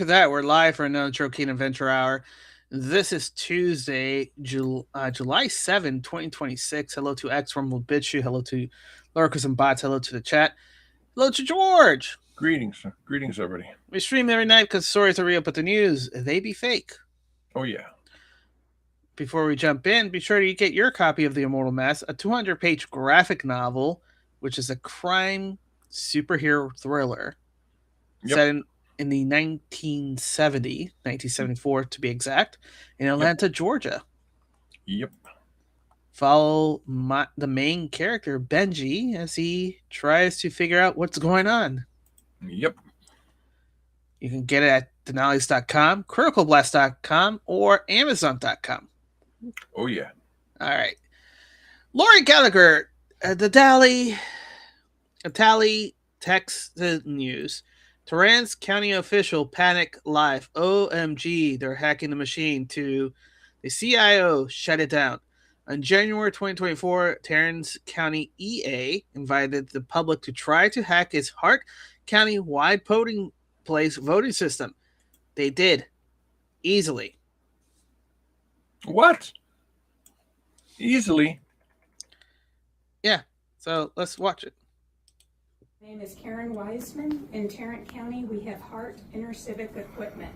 look at that. We're live for another Troking Adventure Hour. This is Tuesday, July 7, 2026. Hello to X from Bitchu. Hello to lurkers and bots. Hello to the chat. Hello to George. Greetings, everybody. We stream every night because stories are real, but the news, they be fake. Oh, yeah. Before we jump in, be sure to get your copy of The Immortal Mask, a 200-page graphic novel, which is a crime superhero thriller set in the 1974 to be exact, in Atlanta, Georgia. Yep. Follow the main character, Benji, as he tries to figure out what's going on. Yep. You can get it at Dinales.com, CriticalBlast.com, or Amazon.com. Oh, yeah. All right. Lori Gallagher, the Tally text the news. Torrance County official panic live. OMG, they're hacking the machine. To the CIO, shut it down. On January 2024, Torrance County EA invited the public to try to hack its Hart County-wide polling place voting system. They did. Easily. What? Easily? Yeah. So let's watch it. My name is Karen Wiseman. In Tarrant County, we have Hart InterCivic Equipment.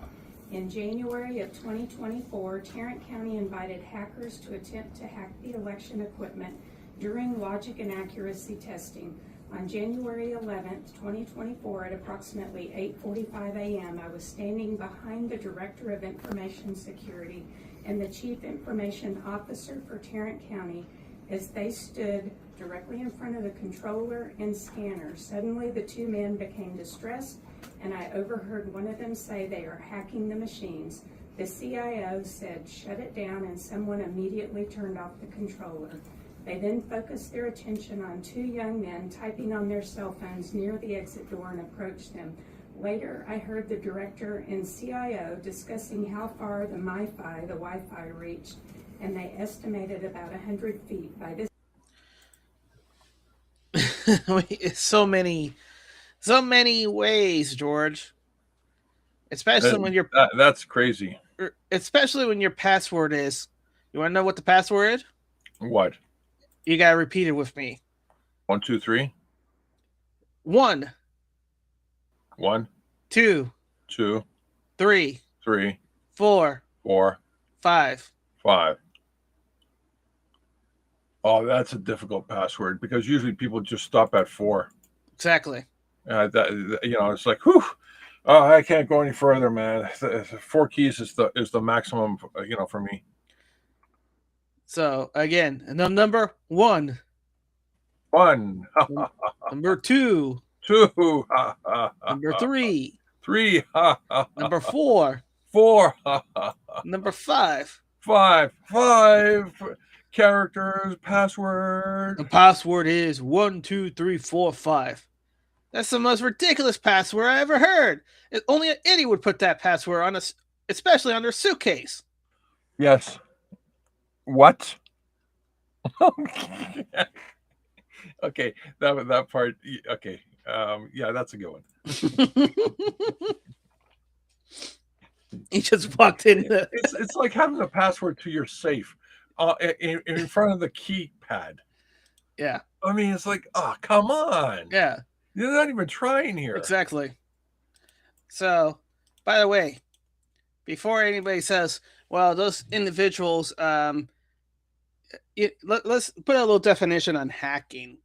In January of 2024, Tarrant County invited hackers to attempt to hack the election equipment during logic and accuracy testing. On January 11th, 2024, at approximately 8:45 a.m., I was standing behind the Director of Information Security and the Chief Information Officer for Tarrant County as they stood directly in front of the controller and scanner. Suddenly, the two men became distressed, and I overheard one of them say they are hacking the machines. The CIO said, "Shut it down," and someone immediately turned off the controller. They then focused their attention on two young men typing on their cell phones near the exit door and approached them. Later, I heard the director and CIO discussing how far the Wi-Fi reached, and they estimated about 100 feet. By this so many ways, George. Especially when that's crazy. Especially when your password is. You want to know what the password is? What? You gotta repeat it with me. 1, 2, 3. 1. 1. 2. 2. 3. 3. 4. 4. 5. 5. Oh, that's a difficult password because usually people just stop at 4. Exactly. It's like, whew. Oh, I can't go any further, man. 4 keys is the maximum, for me. So again, number 1. 1. Number 2. 2. Number 3. 3. Number 4. 4. Number 5. 5. 5 characters password. The password is 1, 2, 3, 4, 5. That's the most ridiculous password I ever heard. Only an idiot would put that password on especially on their suitcase. Yes. What? Okay, that part. Okay, yeah, that's a good one. He just walked in. It's like having a password to your safe in front of the keypad. Yeah. I mean, it's like, oh, come on. Yeah. You're not even trying here. Exactly. So, by the way, before anybody says, well, those individuals, let's put a little definition on hacking.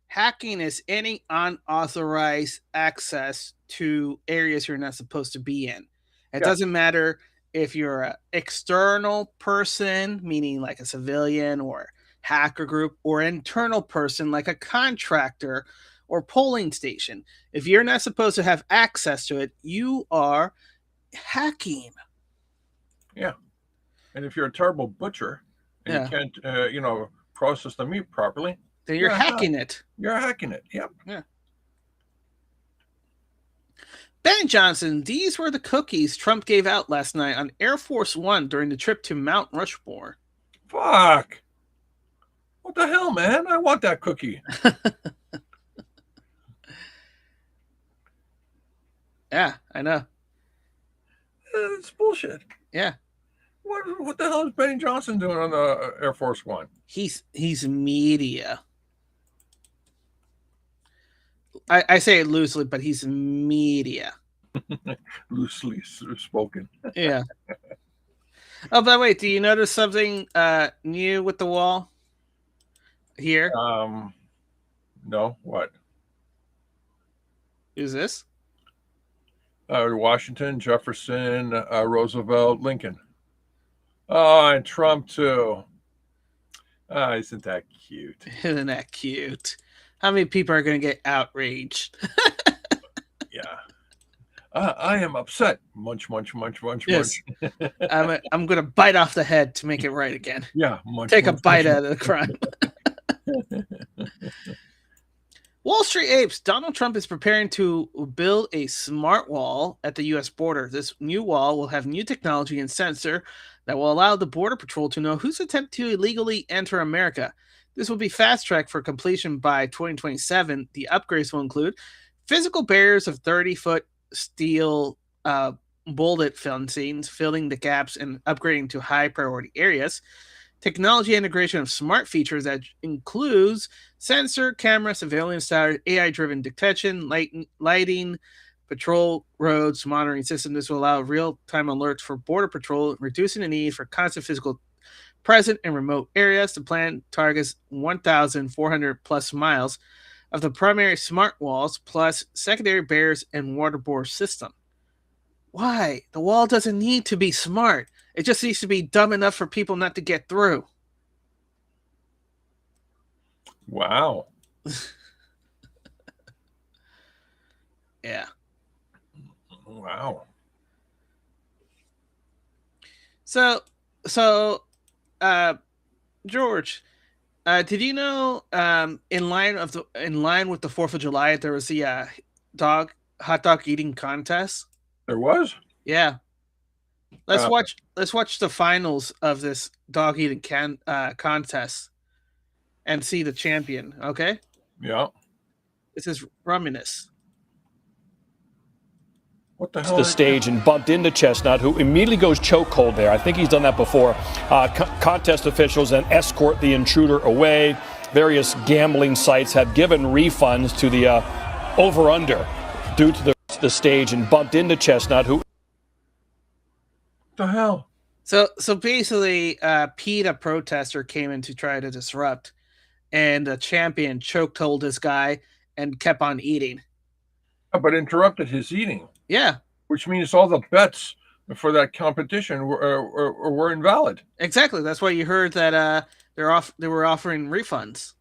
Hacking is any unauthorized access to areas you're not supposed to be in. It doesn't matter if you're an external person, meaning like a civilian or hacker group, or internal person like a contractor or polling station. If you're not supposed to have access to it, you are hacking. Yeah. And if you're a terrible butcher and you can't, process the meat properly, then you're hacking it. You're hacking it. Yep. Yeah. Ben Johnson, these were the cookies Trump gave out last night on Air Force One during the trip to Mount Rushmore. Fuck. What the hell, man? I want that cookie. Yeah, I know. It's bullshit. Yeah. What the hell is Benny Johnson doing on the Air Force One? He's media. I say it loosely, but he's media. Loosely spoken. Yeah. Oh, by the way, do you notice something new with the wall here? No, what? Who's this? Washington, Jefferson, Roosevelt, Lincoln. Oh, and Trump too. Isn't that cute? Isn't that cute? How many people are going to get outraged? Yeah. I am upset. Munch, munch, munch, munch, Yes. munch. I'm going to bite off the head to make it right again. Yeah. Munch, Take munch, a bite munch, out of the crime. Wall Street apes. Donald Trump is preparing to build a smart wall at the U.S. border. This new wall will have new technology and sensor that will allow the Border Patrol to know who's attempting to illegally enter America. This will be fast-tracked for completion by 2027. The upgrades will include physical barriers of 30-foot steel bullet fencings, filling the gaps and upgrading to high-priority areas. Technology integration of smart features that includes sensor, camera, surveillance-style, AI-driven detection, lighting, patrol roads monitoring system. This will allow real-time alerts for Border Patrol, reducing the need for constant physical presence in remote areas. The plan targets 1,400 plus miles of the primary smart walls plus secondary barriers and waterborne system. Why? The wall doesn't need to be smart. It just needs to be dumb enough for people not to get through. Wow. Yeah. Wow. So, George, did you know in line with the 4th of July there was the hot dog eating contest? There was? Yeah. Let's watch the finals of this dog eating contest and see the champion, okay? Yeah. This is Rumminus. What the hell? The stage and bumped into Chestnut, who immediately goes chokehold there. I think he's done that before. Contest officials then escort the intruder away. Various gambling sites have given refunds to the over-under due to the stage and bumped into Chestnut, who... What the hell? So basically, Pete, a protester, came in to try to disrupt, and the champion chokehold this guy and kept on eating. But interrupted his eating. Yeah. Which means all the bets for that competition were invalid. Exactly. That's why you heard that they were offering refunds.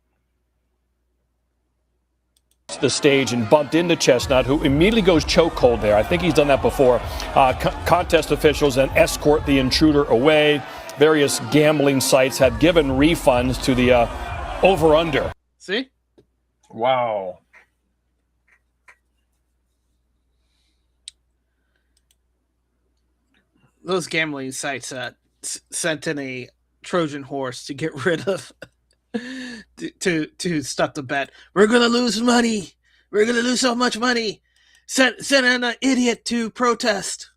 The stage and bumped into Chestnut, who immediately goes chokehold there. I think he's done that before. Contest officials then escort the intruder away. Various gambling sites have given refunds to the over-under. See? Wow. Those gambling sites sent in a Trojan horse to get rid of to stop the bet. We're gonna lose money. We're gonna lose so much money. Send in an idiot to protest.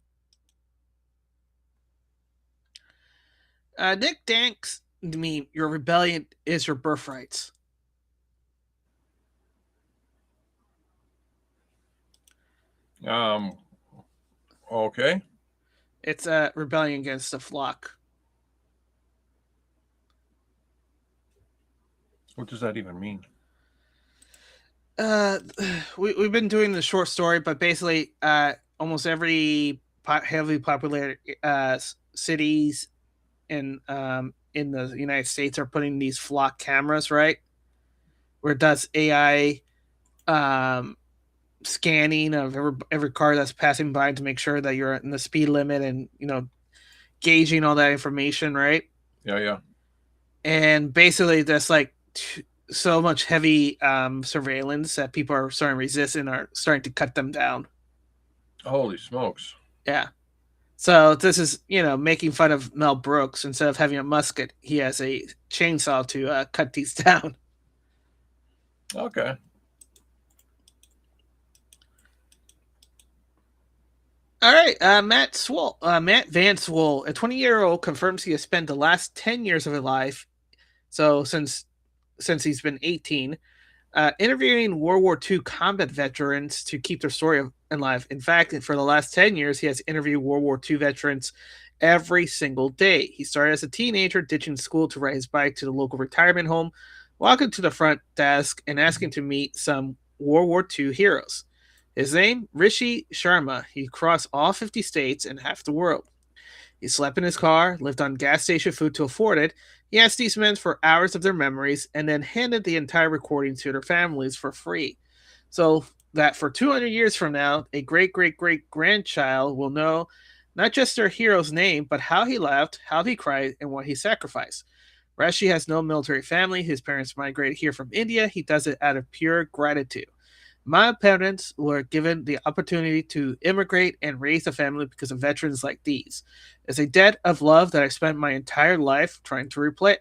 Nick Danks, your rebellion is your birthrights. Okay. It's a rebellion against the flock. What does that even mean? We've been doing the short story, but basically, almost every heavily populated cities in the United States are putting these flock cameras, right? Where it does AI scanning of every car that's passing by to make sure that you're in the speed limit and, gauging all that information, right? Yeah. And basically that's like so much heavy surveillance that people are starting to resist and are starting to cut them down. Holy smokes. Yeah. So this is, making fun of Mel Brooks. Instead of having a musket, he has a chainsaw to cut these down. Okay. All right, Matt Van Swoll, a 20-year-old, confirms he has spent the last 10 years of his life, so since he's been 18, interviewing World War II combat veterans to keep their story alive. In fact, for the last 10 years, he has interviewed World War II veterans every single day. He started as a teenager, ditching school to ride his bike to the local retirement home, walking to the front desk, and asking to meet some World War II heroes. His name, Rishi Sharma. He crossed all 50 states and half the world. He slept in his car, lived on gas station food to afford it. He asked these men for hours of their memories and then handed the entire recording to their families for free. So that for 200 years from now, a great great great grandchild will know not just their hero's name, but how he laughed, how he cried, and what he sacrificed. Rashi has no military family. His parents migrated here from India. He does it out of pure gratitude. My parents were given the opportunity to immigrate and raise a family because of veterans like these. It's a debt of love that I spent my entire life trying to repay.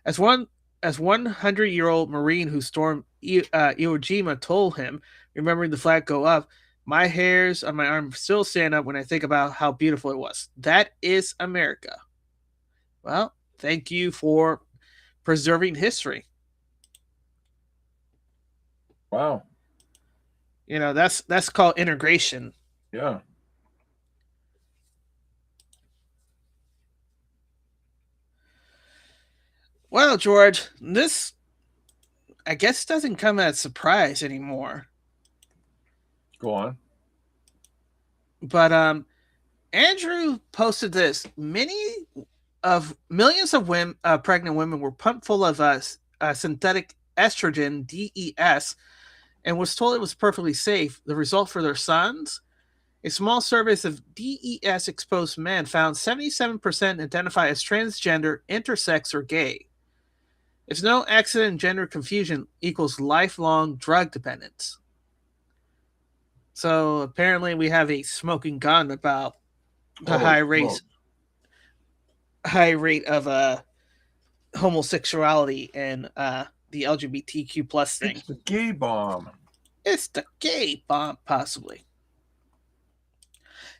As 100-year-old Marine who stormed Iwo Jima told him, remembering the flag go up, my hairs on my arm still stand up when I think about how beautiful it was. That is America. Well, thank you for preserving history. Wow. You know, that's called integration. Yeah. Well, George, this I guess doesn't come as a surprise anymore. Go on. But Andrew posted this. Millions of women, pregnant women were pumped full of synthetic estrogen, DES, and was told it was perfectly safe. The result for their sons? A small survey of DES exposed men found 77% identify as transgender, intersex, or gay. If no accident, gender confusion equals lifelong drug dependence. So apparently we have a smoking gun about the high rate of homosexuality and the LGBTQ plus thing. It's the gay bomb. It's the gay bomb, possibly.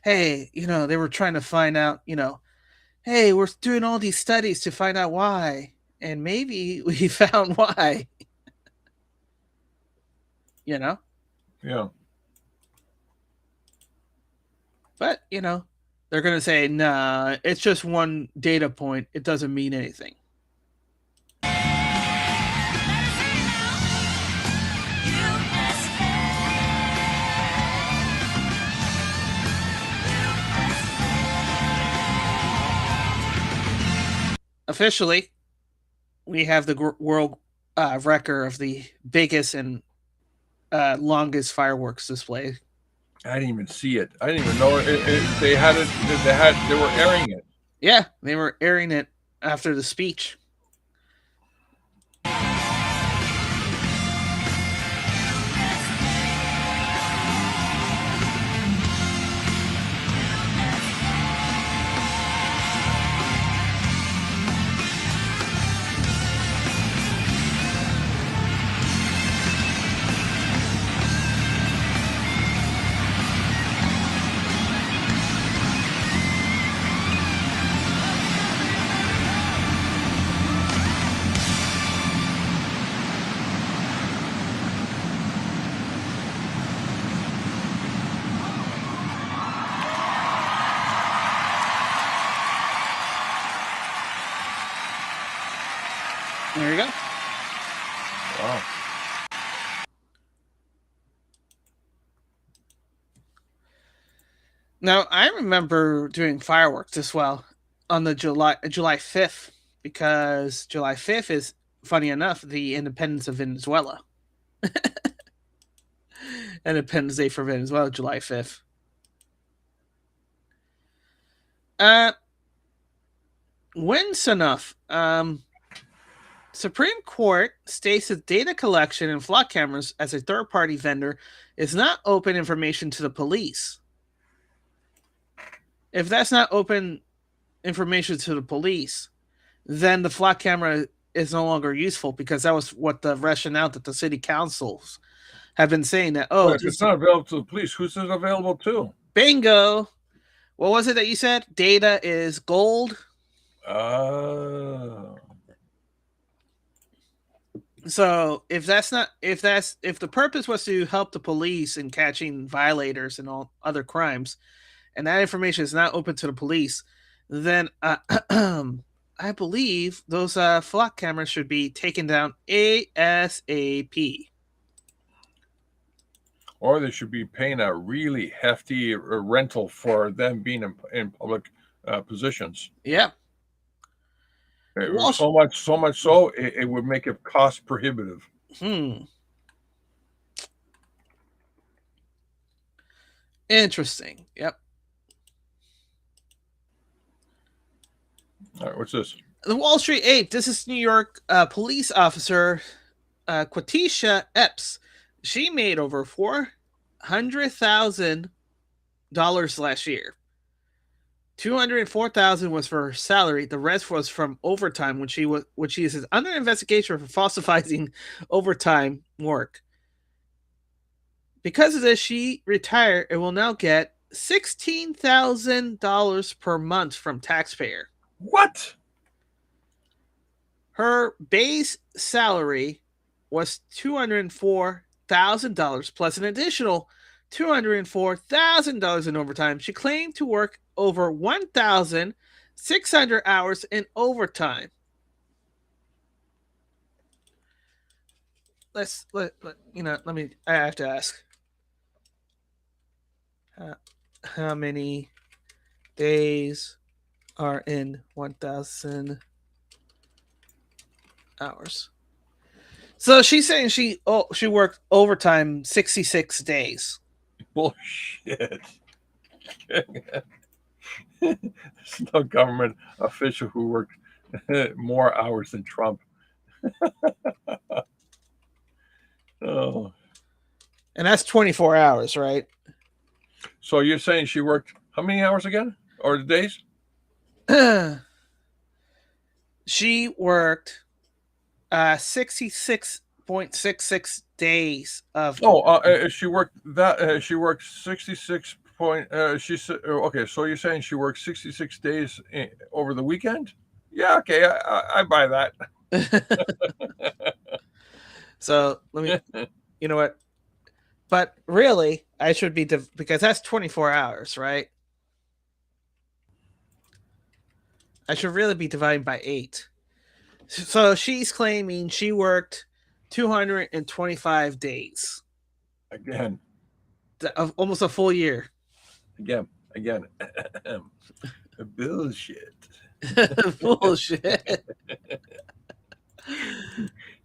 Hey, they were trying to find out, hey, we're doing all these studies to find out why. And maybe we found why. Yeah. But, they're going to say, nah, it's just one data point. It doesn't mean anything. Officially, we have the world record of the biggest and longest fireworks display. I didn't even see it. I didn't even know they had it. They were airing it. Yeah, they were airing it after the speech. There you go. Wow. Now, I remember doing fireworks as well on the July 5th, because July 5th is, funny enough, the independence of Venezuela. Independence Day for Venezuela, July 5th. When's enough? Supreme Court states that data collection and flock cameras as a third-party vendor is not open information to the police. If that's not open information to the police, then the flock camera is no longer useful because that was what the rationale that the city councils have been saying that, Well, if it's not available to the police, who's it available to? Bingo. What was it that you said? Data is gold. So if the purpose was to help the police in catching violators and all other crimes, and that information is not open to the police, then I believe those flock cameras should be taken down ASAP. Or they should be paying a really hefty rental for them being in public positions. Yeah. So much so, it would make it cost prohibitive. Interesting. Yep. All right, what's this? The Wall Street 8. This is New York police officer Quatisha Epps. She made over $400,000 last year. $204,000 was for her salary. The rest was from overtime when she is under investigation for falsifying overtime work. Because of this, she retired and will now get $16,000 per month from taxpayer. What? Her base salary was $204,000 plus an additional $204,000 in overtime. She claimed to work over 1,600 hours in overtime. I have to ask. How many days are in 1,000 hours? So she's saying she worked overtime 66 days. Bullshit. There's no government official who worked more hours than Trump. Oh. And that's 24 hours, right? So you're saying she worked how many hours again? Or days? She worked 66.66 days of. She worked that. She worked 66 point. She said, okay. So you're saying she worked 66 days over the weekend? Yeah. Okay. I buy that. So let me. You know what? But really, I should be because that's 24 hours, right? I should really be dividing by 8. So she's claiming she worked 225 days. Again. Almost a full year. Again. Bullshit. Bullshit.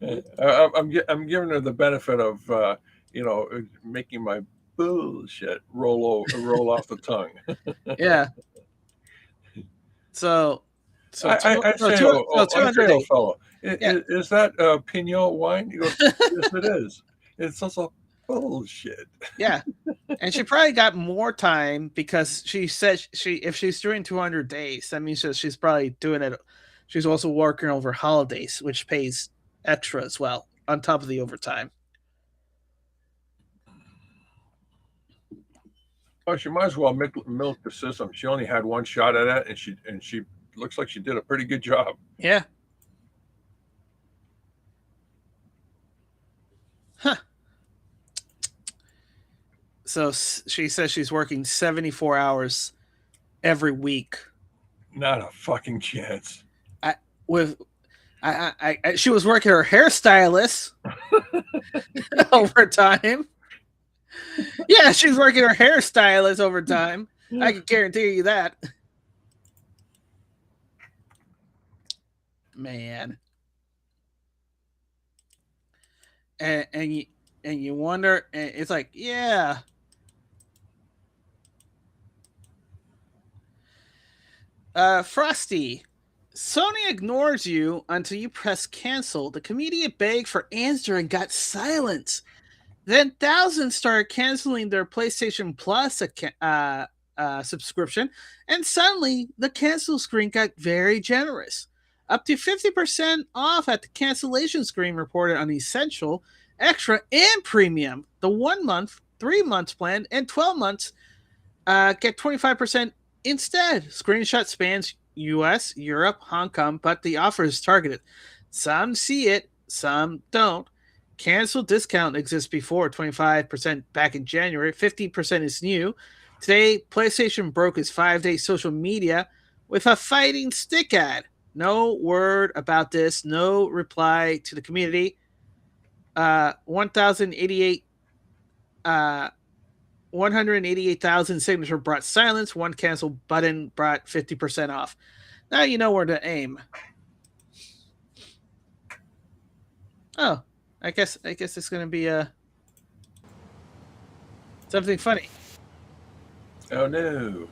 I'm giving her the benefit of making my bullshit roll off the tongue. Yeah. So I say, 200 fellow. Is that Pinot wine? He goes, yes, it is. It's also bullshit. Yeah, and she probably got more time because she said if she's doing 200 days, that means that she's probably doing it. She's also working over holidays, which pays extra as well on top of the overtime. Oh, she might as well milk the system. She only had one shot at it, and she looks like she did a pretty good job. Yeah. Huh. So she says she's working 74 hours every week. Not a fucking chance. She was working her hairstylist overtime. Yeah, she's working her hairstylist overtime. I can guarantee you that. Man. And you wonder, it's like, yeah. Frosty, Sony ignores you until you press cancel. The comedian begged for answer and got silence. Then thousands started canceling their PlayStation Plus subscription, and suddenly the cancel screen got very generous. Up to 50% off at the cancellation screen reported on Essential, Extra, and Premium. The 1 month, 3 months plan, and 12 months get 25% instead. Screenshot spans US, Europe, Hong Kong, but the offer is targeted. Some see it, some don't. Cancel discount exists before 25% back in January. 50% is new. Today, PlayStation broke its 5-day social media with a fighting stick ad. No word about this. No reply to the community. 1,088 188,000 signature brought silence. One cancel button brought 50% off. Now you know where to aim. Oh, I guess it's gonna be something funny. Oh no.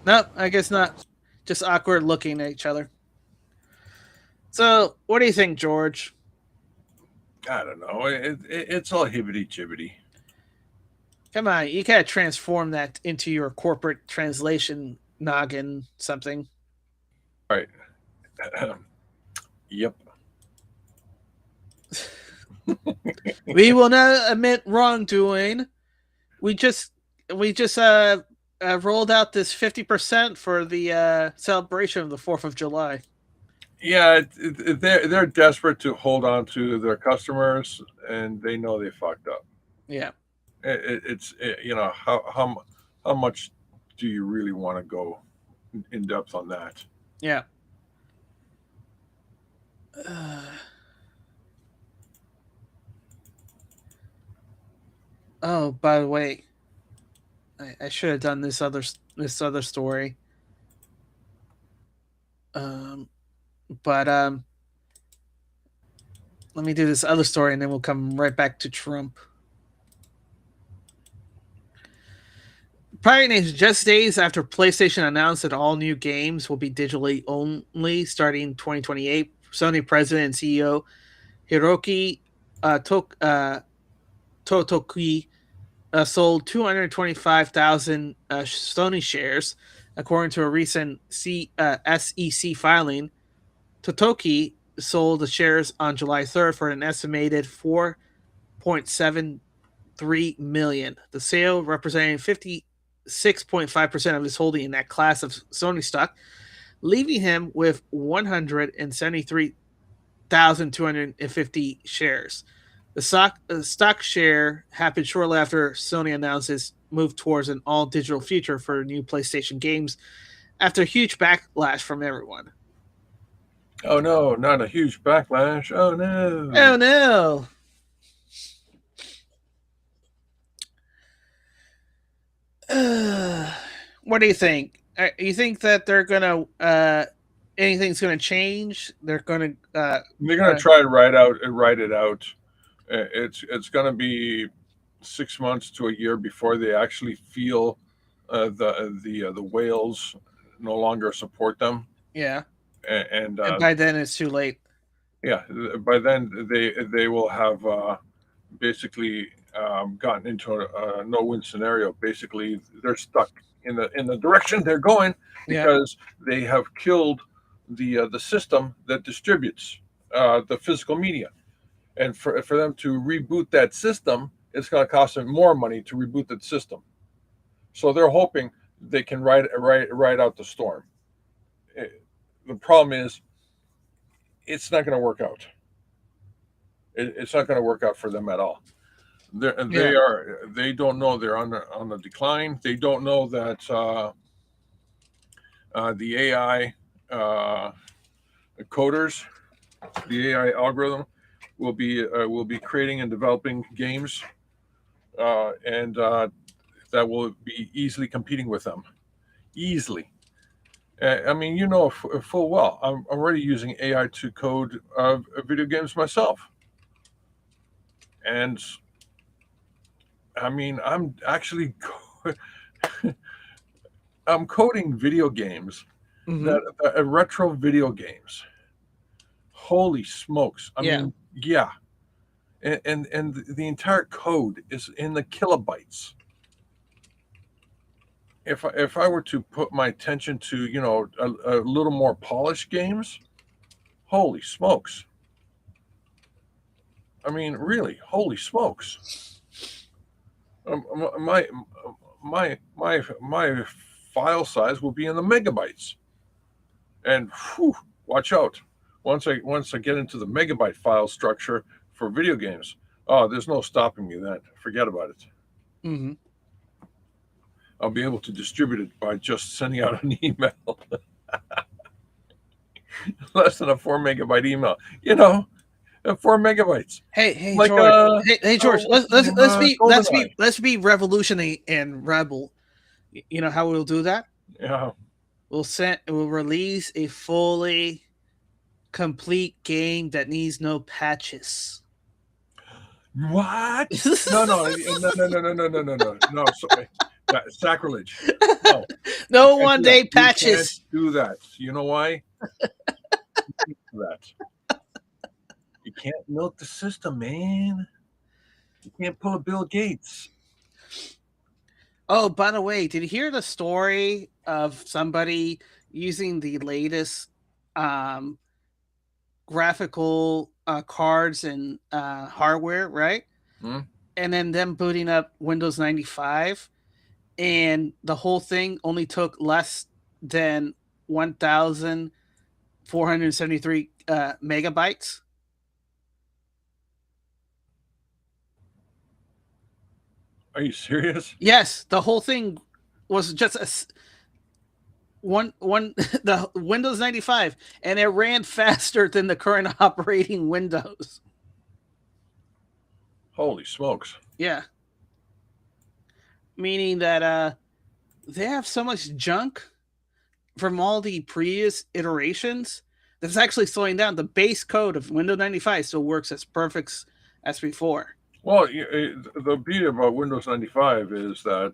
Nope, I guess not. Just awkward looking at each other. So, what do you think, George? I don't know. It's all hibbity jibbity. Come on, you gotta transform that into your corporate translation noggin something. Right. Yep. We will not admit wrongdoing. We just rolled out this 50% for the celebration of the 4th of July. Yeah, they're desperate to hold on to their customers, and they know they fucked up. Yeah. It's how much do you really want to go in depth on that? Yeah. Oh, by the way, I should have done this other story. But let me do this other story, and then we'll come right back to Trump. Pirate Nation, just days after PlayStation announced that all new games will be digitally only starting 2028, Sony president and CEO Hiroki Totoki sold 225,000 Sony shares, according to a recent SEC filing. Totoki sold the shares on July 3rd for an estimated $4.73 million. The sale representing 56.5% of his holding in that class of Sony stock, leaving him with 173,250 shares. The stock share happened shortly after Sony announced its move towards an all-digital future for new PlayStation games after a huge backlash from everyone. Oh no, not a huge backlash. Oh no. Oh no. What do you think? You think that they're gonna anything's gonna change? They're gonna try to write it out. It's gonna be 6 months to a year before they actually feel the whales no longer support them. Yeah. And by then it's too late. Yeah, by then they will have basically gotten into a no-win scenario. Basically, they're stuck in the direction they're going because they have killed the system that distributes the physical media, and for them to reboot that system, it's going to cost them more money to reboot that system. So they're hoping they can ride out the storm. The problem is, it's not going to work out. It's not going to work out for them at all. They don't know they're on the decline. They don't know that the AI coders, the AI algorithm, will be creating and developing games, and that will be easily competing with them. Easily. I mean, full well, I'm already using AI to code video games myself. And I mean, I'm actually I'm coding video games, that retro video games. Holy smokes. I mean, yeah. And the entire code is in the kilobytes. if I were to put my attention to, you know, a little more polished games, holy smokes. I mean, really, holy smokes. My my file size will be in the megabytes. And whew, watch out. Once I get into the megabyte file structure for video games, oh, there's no stopping me then. Forget about it. Mm-hmm. I'll be able to distribute it by just sending out an email. Less than a 4 megabyte email. You know, 4 megabytes. Hey, Like George. Hey, George. GoldenEye. Let's be revolutionary and rebel. You know how we'll do that? Yeah. We'll release a fully complete game that needs no patches. What? No. Sorry. Sacrilege. No. No one day patches. You can't do that. You know why? You can't do that. You can't milk the system, man. You can't pull a Bill Gates. Oh, by the way, did you hear the story of somebody using the latest graphical cards and hardware, right? And then them booting up Windows 95, and the whole thing only took less than 1,473 megabytes? Are you serious? Yes, the whole thing was just the Windows 95, and it ran faster than the current operating Windows. Holy smokes. Yeah. Meaning that they have so much junk from all the previous iterations that's actually slowing down. The base code of Windows 95 still works as perfect as before. Well, the beauty about Windows 95 is that,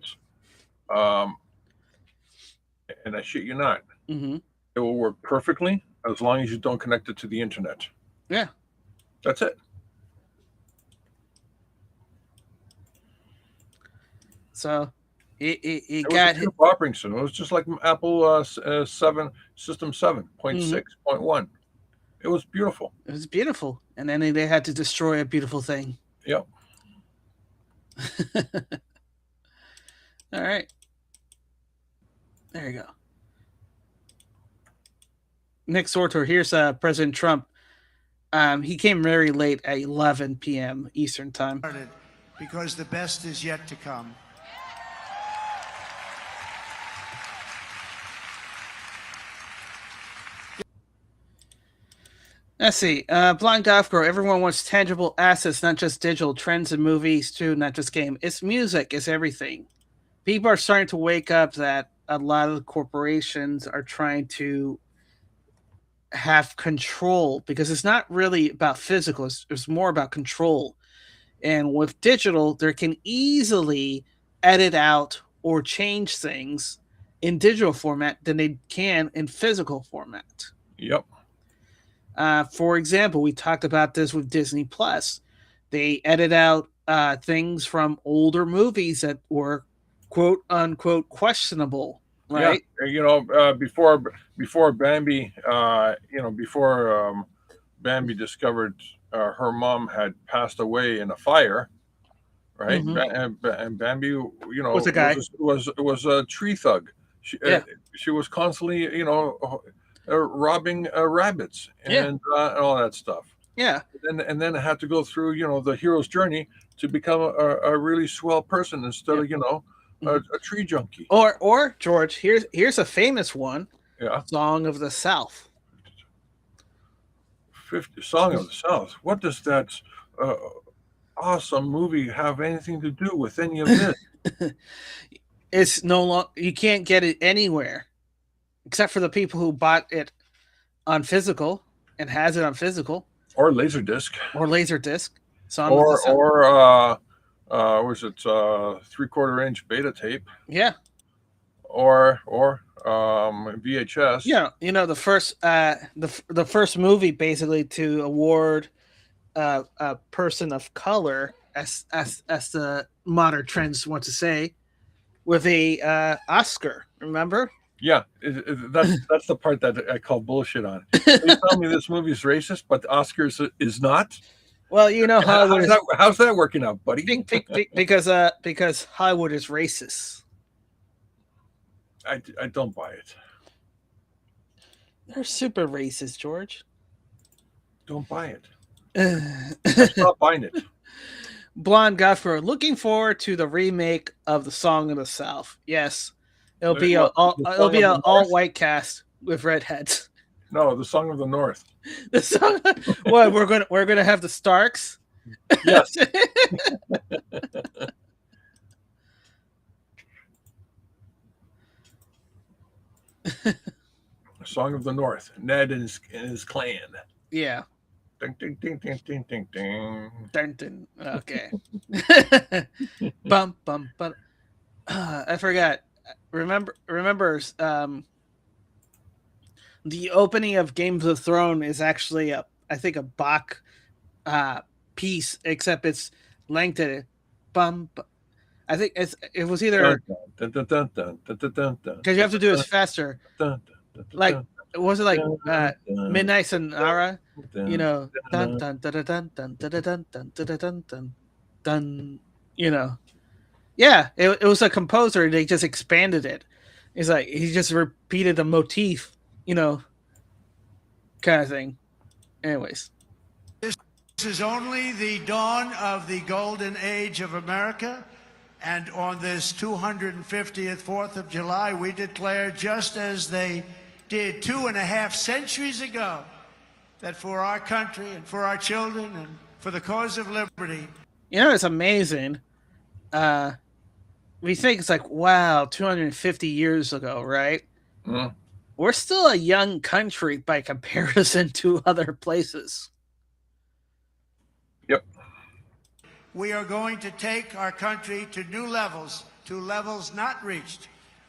and I shit you not, Mm-hmm. it will work perfectly as long as you don't connect it to the internet. Yeah. That's it. So it got hit. Operating system. It was just like Apple 7 System 7.6.1. It was beautiful. It was beautiful, and then they had to destroy a beautiful thing. Yep. All right. There you go. Next order, here's President Trump. He came very late at 11 p.m. Eastern time. Because the best is yet to come. Let's see. Blind Golf Girl. Everyone wants tangible assets, not just digital trends and movies, too, not just game. It's music. It's everything. People are starting to wake up that a lot of the corporations are trying to have control, because it's not really about physical. It's more about control. And with digital, they can easily edit out or change things in digital format than they can in physical format. Yep. For example, we talked about this with Disney Plus. They edit out things from older movies that were quote unquote questionable, right? Yeah. Before Bambi, before Bambi discovered her mom had passed away in a fire, right? Mm-hmm. And Bambi, was a guy. was a tree thug. She was constantly, robbing rabbits and all that stuff. Yeah. And then I had to go through, the hero's journey to become a really swell person instead of, a tree junkie. Or George, here's a famous one. Yeah. Song of the South. Song of the South. What does that awesome movie have anything to do with any of this? It's no longer, you can't get it anywhere except for the people who bought it on physical and has it on physical or Laserdisc. Was it 3/4 inch beta tape? Yeah. Or VHS. Yeah, the first movie basically to award a person of color, as the modern trends want to say, with a Oscar. Remember? Yeah, that's the part that I call bullshit on. Please tell me this movie is racist, but the Oscars is not. Well, you know Hollywood how's that working out, buddy? because Hollywood is racist. I don't buy it. They're super racist, George. Don't buy it. I'm not buying it. Blonde Guffer, looking forward to the remake of the Song of the South. Yes, it'll be an all-white cast with redheads. No, the Song of the North. The song. What we're gonna have the Starks? Yes. Song of the North. Ned and his clan. Yeah. Ding, ding, ding, ding, ding, ding, ding. Dun, dun. Okay. Bum bum bum. I forgot. Remember the opening of Games of Thrones is actually I think a Bach piece, except it's lengthened. Bum. I think it was either because you have to do it faster. Like was it like Midnight Sonara? You know, dun dun dun dun dun dun dun dun dun dun dun dun. You know, yeah, it was a composer. They just expanded it. It's like he just repeated the motif, you know, kind of thing. Anyways, this is only the dawn of the golden age of America. And on this 250th 4th of July, we declare, just as they did 2.5 centuries ago, that for our country and for our children and for the cause of liberty. You know, it's amazing. We think it's like, wow, 250 years ago, right? Mm. We're still a young country by comparison to other places. Yep. We are going to take our country to new levels, to levels not reached.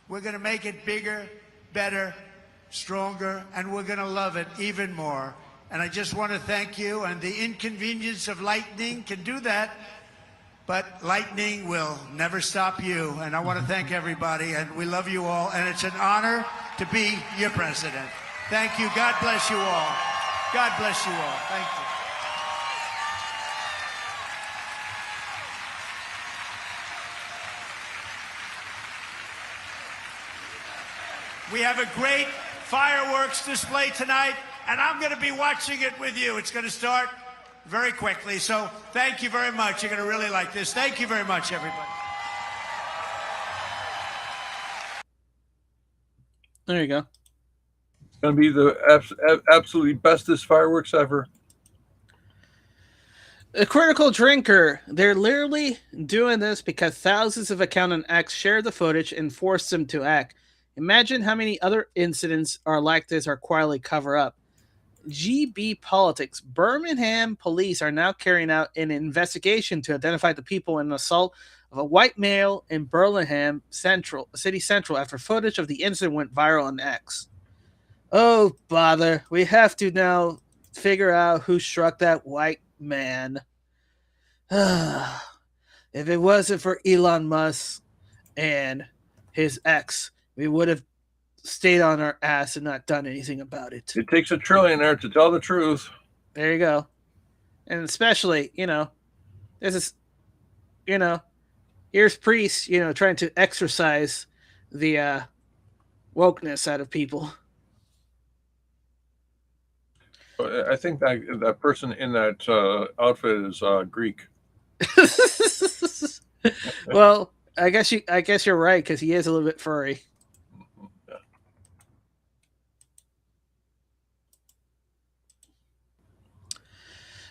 We're going to make it bigger, better, stronger, and we're going to love it even more. And I just want to thank you, and the inconvenience of lightning can do that, but lightning will never stop you. And I want to thank everybody, and we love you all, and it's an honor to be your president. Thank you. God bless you all. God bless you all. Thank you. We have a great fireworks display tonight, and I'm going to be watching it with you. It's going to start very quickly, so thank you very much. You're going to really like this. Thank you very much, everybody. There you go. It's going to be the absolutely bestest fireworks ever. A critical drinker. They're literally doing this because thousands of accountant X shared the footage and forced them to act. Imagine how many other incidents are like this are quietly cover up. GB Politics. Birmingham police are now carrying out an investigation to identify the people in an assault of a white male in Birmingham City Central after footage of the incident went viral on X. Oh, bother. We have to now figure out who struck that white man. If it wasn't for Elon Musk and his ex, we would have stayed on our ass and not done anything about it. It takes a trillionaire to tell the truth. There you go. And especially, this is, here's priests, trying to exercise the wokeness out of people. I think that person in that outfit is Greek. Well, I guess you're right, because he is a little bit furry.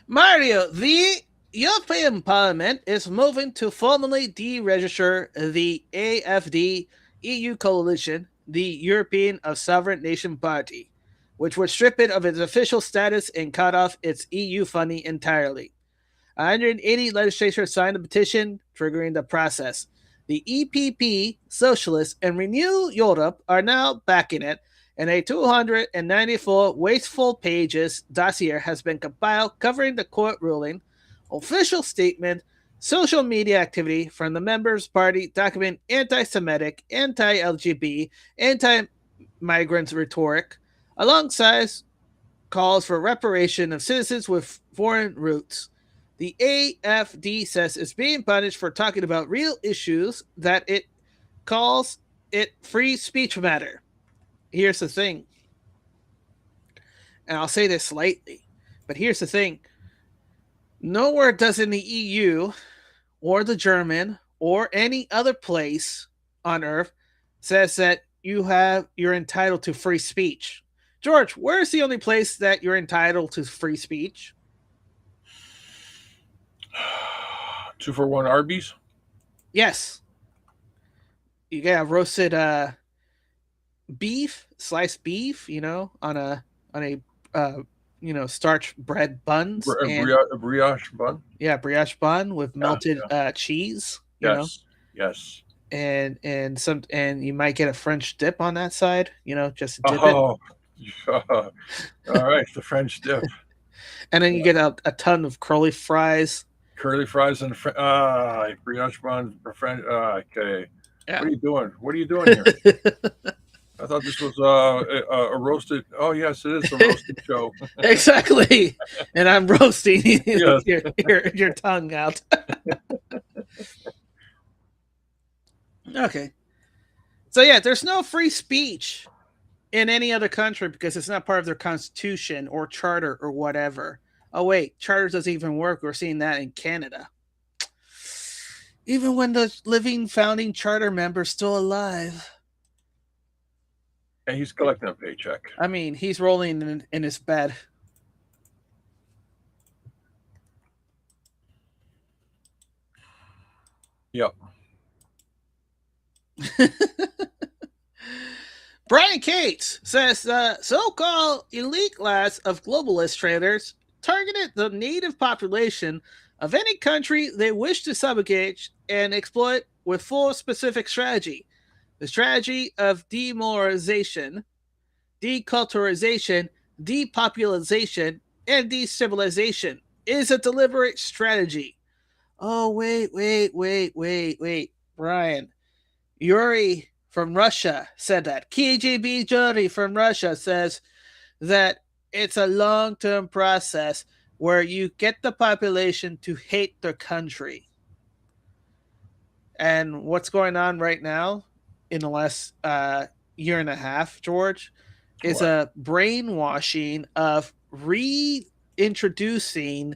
Mario, the European Parliament is moving to formally deregister the AfD EU coalition, the European of Sovereign Nation Party, which would strip it of its official status and cut off its EU funding entirely. 180 legislators signed a petition triggering the process. The EPP, Socialists, and Renew Europe are now backing it, and a 294 wasteful pages dossier has been compiled covering the court ruling, official statement, social media activity from the members' party document anti-Semitic, anti-LGBT, anti-migrant rhetoric, alongside calls for reparation of citizens with foreign roots. The AFD says it's being punished for talking about real issues that it calls it free speech matter. Here's the thing, and I'll say this lightly, but here's the thing. Nowhere does in the EU or the German or any other place on earth says that you're entitled to free speech. George, where's the only place that you're entitled to free speech? 2-for-1 Arby's. Yes. You get a roasted beef, sliced beef, on a starch bread buns. A brioche bun. Yeah, brioche bun with melted cheese. Yes. And you might get a French dip on that side. Just to dip it. All right, the French dip. And then you get a ton of curly fries. Curly fries and brioche bun. French. Okay. Yeah. What are you doing here? I thought this was a roasted. Oh yes, it is a roasted show. Exactly, and I'm roasting your tongue out. Okay, so yeah, there's no free speech in any other country because it's not part of their constitution or charter or whatever. Oh wait, charter doesn't even work. We're seeing that in Canada. Even when the living founding charter member's still alive. And he's collecting a paycheck. I mean, he's rolling in his bed. Yep. Brian Cates says the so-called elite class of globalist traders targeted the native population of any country they wish to subjugate and exploit with full specific strategy. The strategy of demoralization, deculturization, depopulation, and destabilization is a deliberate strategy. Oh, wait. Brian, Yuri from Russia said that. KGB Yuri from Russia says that it's a long-term process where you get the population to hate their country. And what's going on right now in the last year and a half, George, is a brainwashing of reintroducing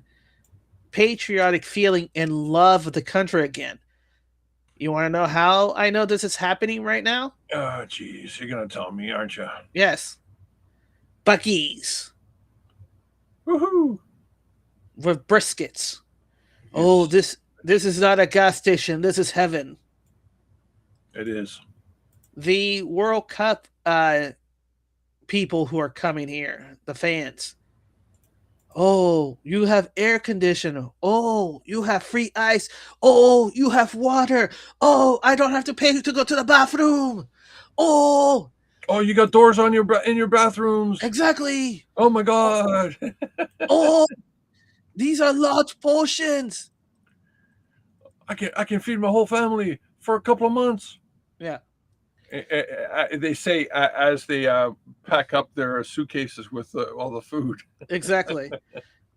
patriotic feeling and love of the country again. You want to know how I know this is happening right now? Oh, geez. You're going to tell me, aren't you? Yes. Buc-ee's. Woohoo! With briskets. Yes. Oh, this is not a gas station. This is heaven. It is. The World Cup people who are coming here, the fans. Oh, you have air conditioner. Oh, you have free ice. Oh, you have water. Oh, I don't have to pay to go to the bathroom. Oh, you got doors on in your bathrooms. Exactly. Oh my God. Oh, these are large portions. I can feed my whole family for a couple of months. Yeah. They say as they pack up their suitcases with all the food. Exactly.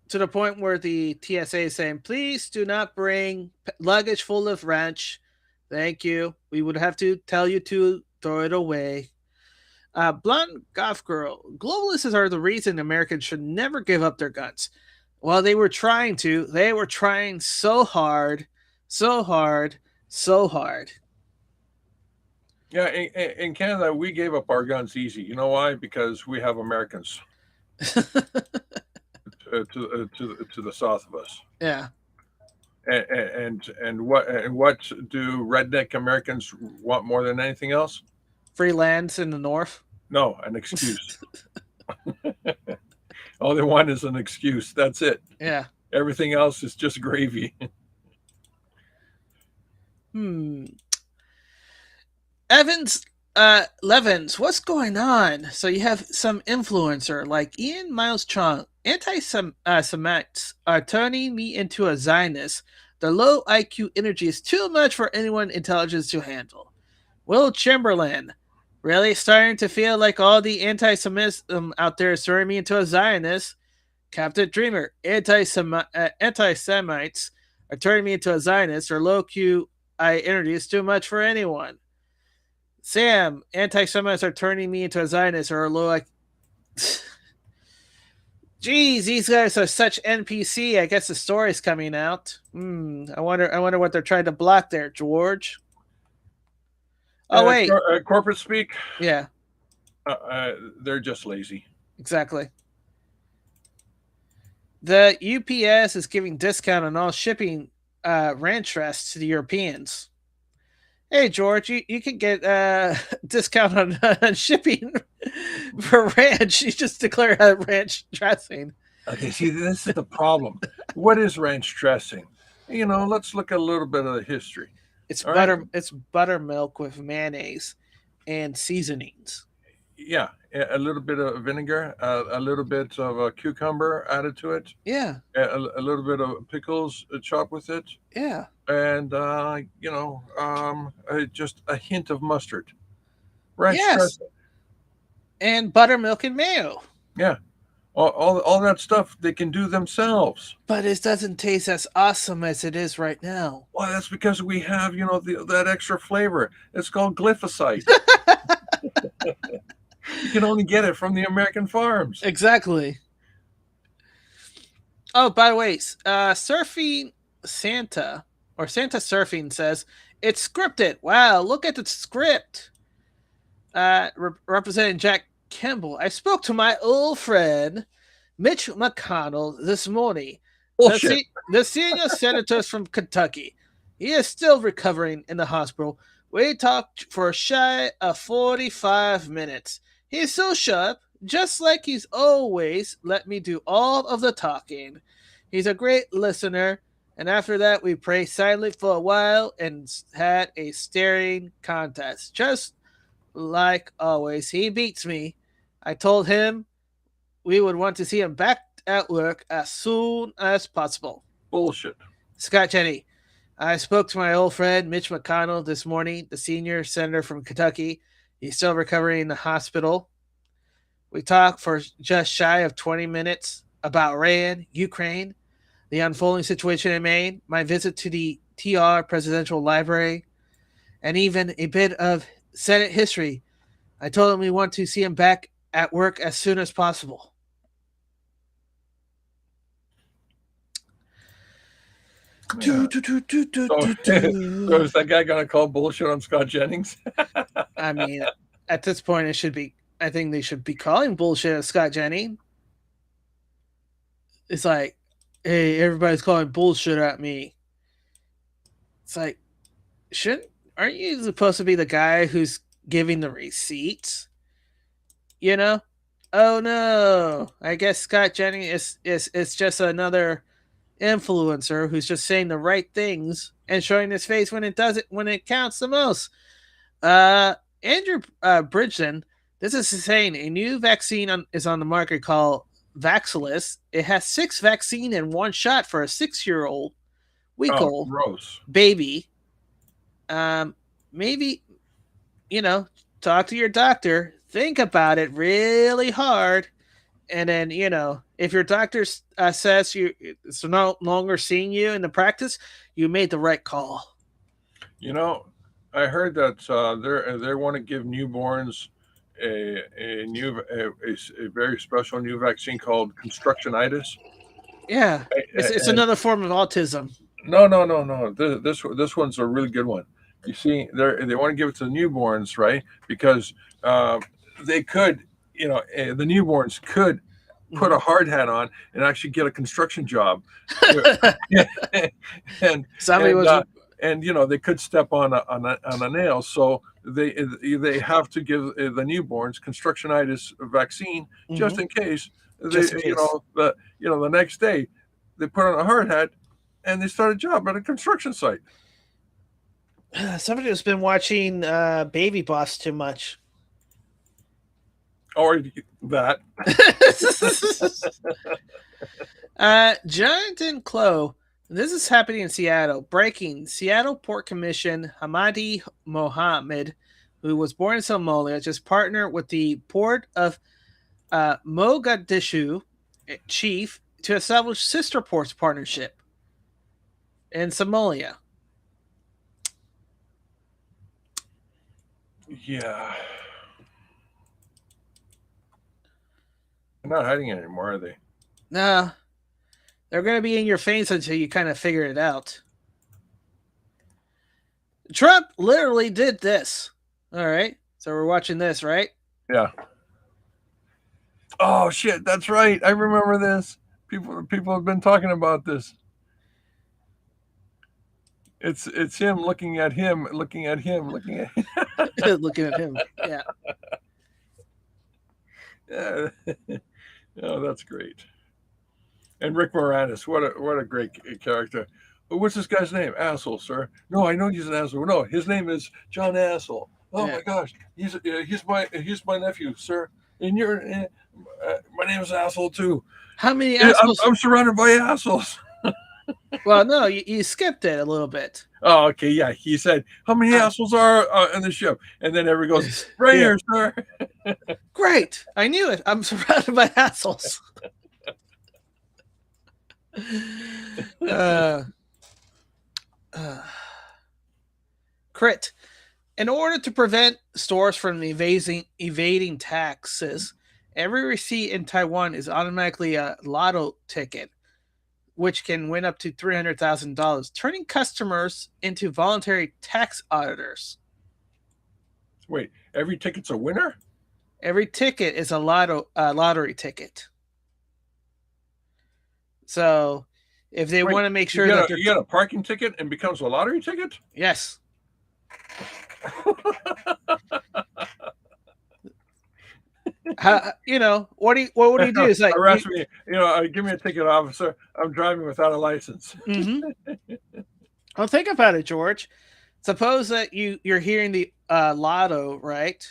To the point where the TSA is saying, please do not bring luggage full of ranch. Thank you. We would have to tell you to throw it away. Blonde Goth Girl. Globalists are the reason Americans should never give up their guns. Well, they were trying to. They were trying so hard. Yeah, in Canada, we gave up our guns easy. You know why? Because we have Americans to the south of us. Yeah. And what do redneck Americans want more than anything else? Free lands in the north? No, an excuse. All they want is an excuse. That's it. Yeah. Everything else is just gravy. Levins, what's going on? So you have some influencer like Ian Miles Chung. Anti-Semites are turning me into a Zionist. The low IQ energy is too much for anyone intelligence to handle. Will Chamberlain, really starting to feel like all the anti-Semitism out there is turning me into a Zionist. Captain Dreamer, anti-Semites are turning me into a Zionist, or low QI energy is too much for anyone. Sam, anti-Semites are turning me into a Zionist, or low IQ. Geez, these guys are such NPC. I guess the story's coming out. I wonder what they're trying to block there, George. Oh wait, corporate speak. Yeah, they're just lazy. Exactly. The UPS is giving discount on all shipping ranch rests to the Europeans. Hey George, you can get discount on shipping for ranch. You just declare a ranch dressing. Okay, see, this is the problem. What is ranch dressing? Let's look at a little bit of the history. It's butter. Right? It's buttermilk with mayonnaise and seasonings. Yeah, a little bit of vinegar, a little bit of a cucumber added to it. Yeah, a little bit of pickles chopped with it. Yeah, and just a hint of mustard. Ranch dressing. And buttermilk and mayo. Yeah. All that stuff they can do themselves. But it doesn't taste as awesome as it is right now. Well, that's because we have, that extra flavor. It's called glyphosate. You can only get it from the American farms. Exactly. Oh, by the way, Surfing Santa, or Santa Surfing says, it's scripted. Wow, look at the script. Representing Jack Campbell, I spoke to my old friend Mitch McConnell this morning. The senior senator from Kentucky. He is still recovering in the hospital. We talked for shy of 45 minutes. He's so sharp, just like he's always let me do all of the talking. He's a great listener, and after that we prayed silently for a while and had a staring contest. Just like always, he beats me. I told him we would want to see him back at work as soon as possible. Bullshit. Scott Jenny, I spoke to my old friend Mitch McConnell this morning, the senior senator from Kentucky. He's still recovering in the hospital. We talked for just shy of 20 minutes about Iran, Ukraine, the unfolding situation in Maine, my visit to the TR Presidential Library, and even a bit of Senate history. I told him we want to see him back at work as soon as possible. So is that guy going to call bullshit on Scott Jennings? I mean, at this point, I think they should be calling bullshit on Scott Jennings. It's like, hey, everybody's calling bullshit at me. It's like, aren't you supposed to be the guy who's giving the receipts? Oh no, I guess Scott Jennings is just another influencer who's just saying the right things and showing his face when it counts the most. Andrew Bridgen, this is saying a new vaccine is on the market called Vaxilis. It has 6 vaccine in 1 shot for a 6-year-old week-old baby. Maybe, talk to your doctor, think about it really hard, and then, if your doctor says it's no longer seeing you in the practice, you made the right call. I heard that they want to give newborns a very special new vaccine called constructionitis. Yeah, it's another form of autism. No. This one's a really good one. You see, they want to give it to the newborns, right? Because they could, the newborns could put a hard hat on and actually get a construction job. and they could step on a nail. So they have to give the newborns constructionitis vaccine just in case. The next day they put on a hard hat and they start a job at a construction site. Somebody has been watching Baby Boss too much. Or that. Jonathan Clow This is happening in Seattle. Breaking. Seattle Port Commission Hamadi Mohammed, who was born in Somalia, just partnered with the Port of Mogadishu chief to establish sister ports partnership in Somalia. Yeah. They're not hiding it anymore, are they? No. They're going to be in your face until you kind of figure it out. Trump literally did this. All right. So we're watching this, right? Yeah. Oh shit, that's right. I remember this. People have been talking about this. It's him looking at him, looking at him, looking at him. Looking at him. Yeah. Yeah. Oh, that's great. And Rick Moranis, what a great character. What's this guy's name? Asshole, sir. No, I know he's an asshole. No, his name is John Asshole. Oh my gosh, he's my nephew, sir. And you're my name is Asshole too. How many assholes? I'm surrounded by assholes. Well, no, you skipped it a little bit. Oh, okay, yeah. He said, "How many assholes are in the ship?" And then everyone goes, "Right here, sir." Great, I knew it. I'm surrounded by assholes. Crit. In order to prevent stores from evading taxes, every receipt in Taiwan is automatically a lotto ticket, which can win up to $300,000, turning customers into voluntary tax auditors. Wait, every ticket's a winner? Every ticket is a lottery ticket. So, if they want to make sure that you get a parking ticket and becomes a lottery ticket? Yes. What would you do? Is like arrest me. Give me a ticket, officer. I'm driving without a license. Mm-hmm. Well, think about it, George. Suppose that you're hearing the lotto, right?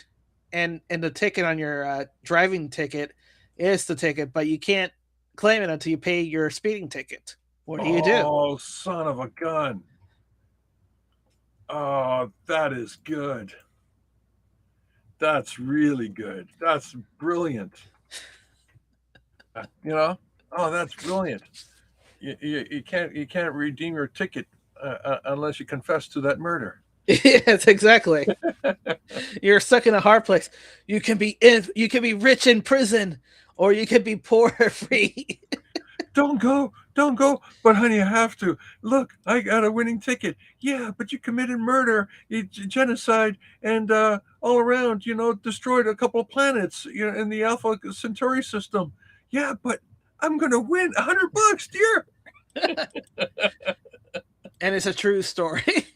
And the ticket on your driving ticket is the ticket, but you can't claim it until you pay your speeding ticket. What do you do? Oh, son of a gun. Oh, that is good. That's really good. That's brilliant. Oh, that's brilliant. You can't redeem your ticket unless you confess to that murder. Yes, exactly. You're stuck in a hard place. You can be rich in prison, or you can be poor free. Don't go. But honey, you have to. Look, I got a winning ticket. Yeah, but you committed murder, genocide, and all around, destroyed a couple of planets, in the Alpha Centauri system. Yeah, but I'm gonna win $100, dear. And it's a true story.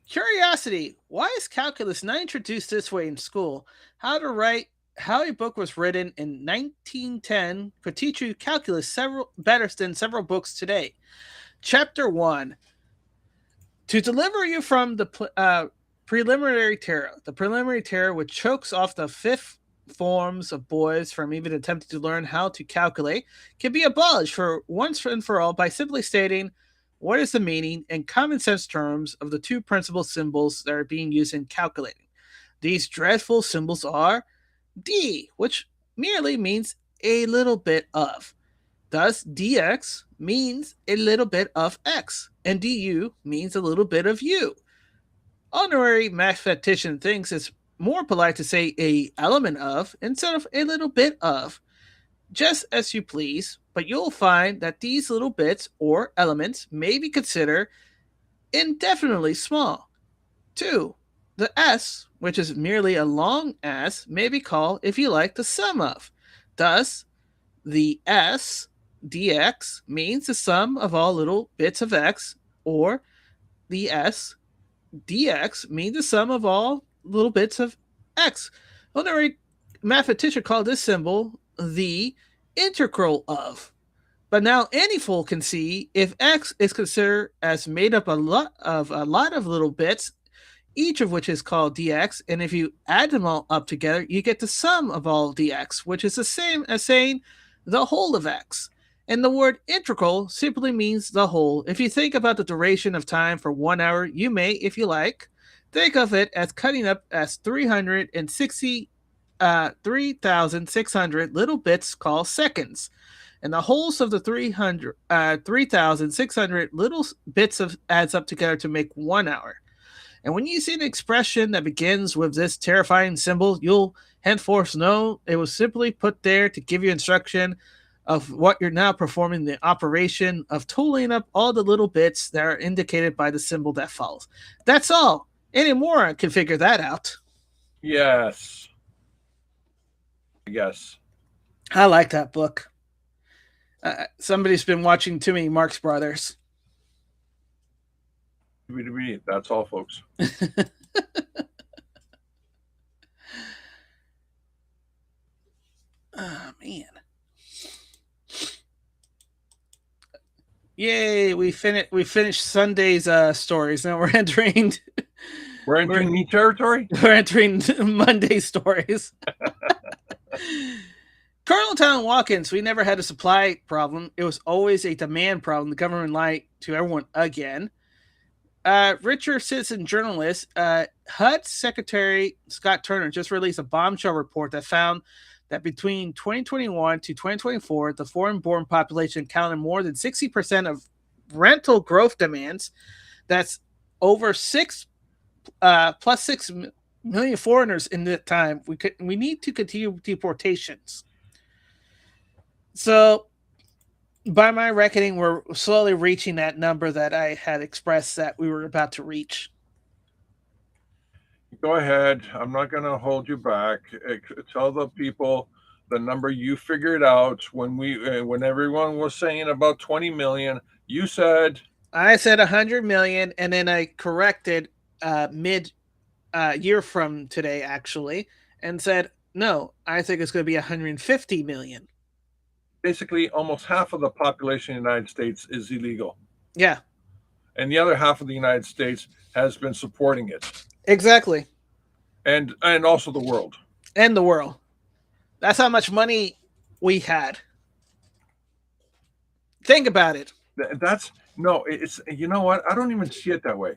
Curiosity: why is calculus not introduced this way in school? How a book was written in 1910 could teach you calculus better than several books today. Chapter 1. To deliver you from the preliminary terror. The preliminary terror, which chokes off the fifth forms of boys from even attempting to learn how to calculate, can be abolished for once and for all by simply stating what is the meaning in common sense terms of the two principal symbols that are being used in calculating. These dreadful symbols are D, which merely means a little bit of. Thus, dx means a little bit of x, and du means a little bit of u. Honorary mathematician thinks it's more polite to say a element of instead of a little bit of. Just as you please, but you'll find that these little bits or elements may be considered indefinitely small. 2. The s, which is merely a long s, may be called, if you like, the sum of. Thus, the s dx means the sum of all little bits of x, or the s dx means the sum of all little bits of x. Ordinary mathematician called this symbol the integral of. But now any fool can see if x is considered as made up a lot of little bits, each of which is called dx, and if you add them all up together, you get the sum of all dx, which is the same as saying the whole of x. And the word integral simply means the whole. If you think about the duration of time for 1 hour, you may, if you like, think of it as cutting up as 3,600 little bits called seconds. And the wholes of the 3,600 little bits adds up together to make 1 hour. And when you see an expression that begins with this terrifying symbol, you'll henceforth know it was simply put there to give you instruction of what you're now performing the operation of totaling up all the little bits that are indicated by the symbol that follows. That's all. Any moron can figure that out. Yes. Yes. I like that book. Somebody's been watching too many Marx Brothers. That's all, folks. Oh, man. Yay, we finished Sunday's stories. Now we're entering new territory? We're entering Monday stories. Carlton walk-ins, we never had a supply problem. It was always a demand problem. The government lied to everyone again. Richard citizen journalist, HUD Secretary Scott Turner just released a bombshell report that found that between 2021 to 2024, the foreign-born population counted more than 60% of rental growth demands. That's over 6 million foreigners in that time. We need to continue deportations. So, by my reckoning, we're slowly reaching that number that I had expressed that we were about to reach. Go ahead. I'm not going to hold you back. Tell the people the number you figured out when everyone was saying about 20 million. You said I said 100 million, and then I corrected mid year from today, actually, and said no. I think it's going to be 150 million. Basically, almost half of the population of the United States is illegal. Yeah. And the other half of the United States has been supporting it. Exactly. And also the world. And the world. That's how much money we had. Think about it. It's, you know what? I don't even see it that way.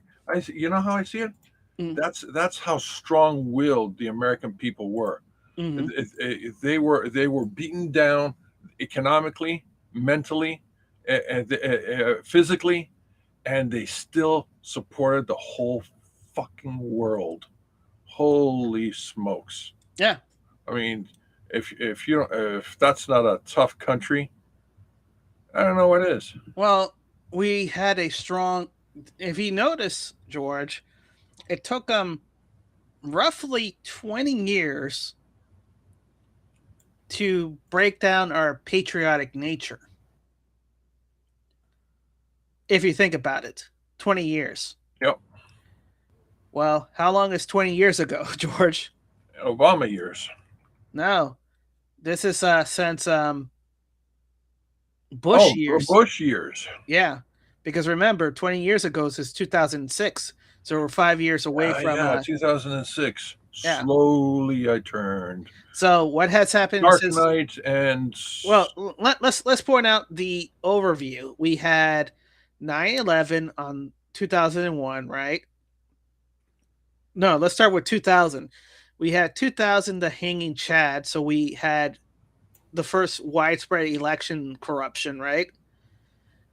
You know how I see it? That's how strong-willed the American people were. Mm-hmm. They were beaten down economically, mentally, physically, and they still supported the whole fucking world. Holy smokes! Yeah, I mean, if that's not a tough country, I don't know what is. Well, we had a strong. If you notice, George, it took them roughly 20 years to break down our patriotic nature. If you think about it, 20 years. Yep. Well, how long is 20 years ago, George? Obama years. No. This is since Bush years. Bush years. Yeah. Because remember, 20 years ago is 2006. So we're 5 years away from 2006. Yeah. Slowly I turned. So what has happened Dark since Knight and well, let's point out the overview. We had 9/11 on 2001, right? No, let's start with 2000. We had 2000, the hanging Chad. So we had the first widespread election corruption, right?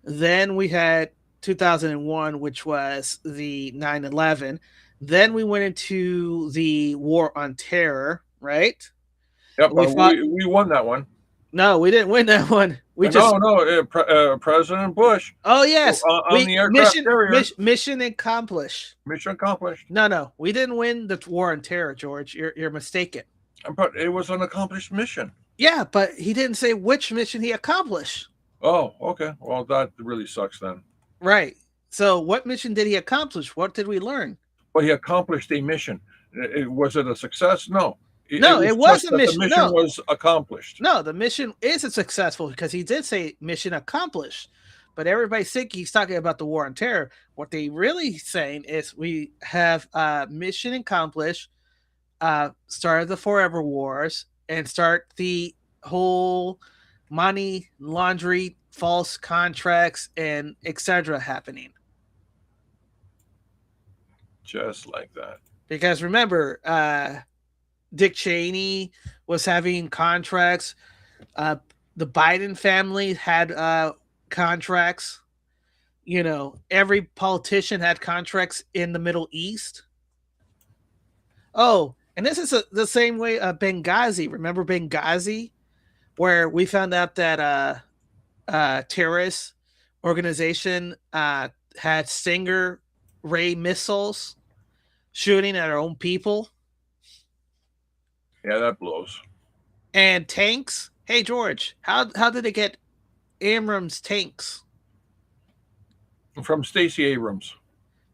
Then we had 2001, which was the 9/11. Then we went into the war on terror, right? Yep, we won that one. No, we didn't win that one. President Bush. Oh yes, on the aircraft carrier. Mission accomplished. Mission accomplished. No, we didn't win the war on terror, George. You're mistaken. But it was an accomplished mission. Yeah, but he didn't say which mission he accomplished. Oh, okay. Well, that really sucks then. Right. So, what mission did he accomplish? What did we learn? Well, he accomplished a mission. Was it a success? No. It was a mission. The mission was accomplished. No, the mission isn't successful because he did say mission accomplished. But everybody's thinking he's talking about the war on terror. What they really saying is we have mission accomplished, start the forever wars, and start the whole money laundry, false contracts, and etc. happening. Just like that. Because remember, Dick Cheney was having contracts. The Biden family had contracts. Every politician had contracts in the Middle East. Oh, and this is the same way Benghazi. Remember Benghazi, where we found out that terrorist organization had Stinger ray missiles shooting at our own people. Yeah, that blows. And tanks. Hey George, how did they get Abrams tanks? From Stacey Abrams.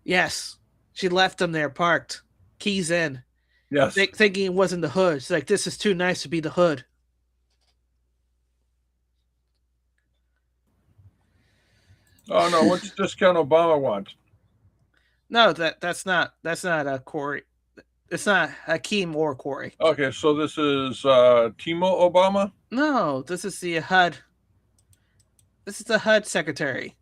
Yes, she left them there parked, keys in. Yes. Thinking it wasn't the hood. It's like, this is too nice to be the hood. Oh no, what's discount Obama want? No, that's not Corey. It's not Hakeem or Corey. Okay, so this is Timo Obama? No, this is the HUD. This is the HUD secretary.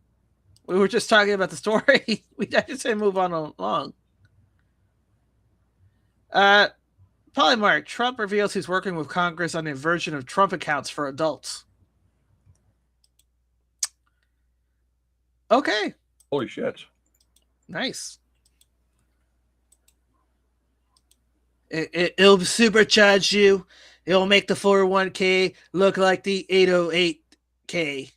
We were just talking about the story. We just say move on along. Polymark, Trump reveals he's working with Congress on a version of Trump accounts for adults. Okay. Holy shit. Nice. It'll supercharge you. It'll make the 401k look like the 808k.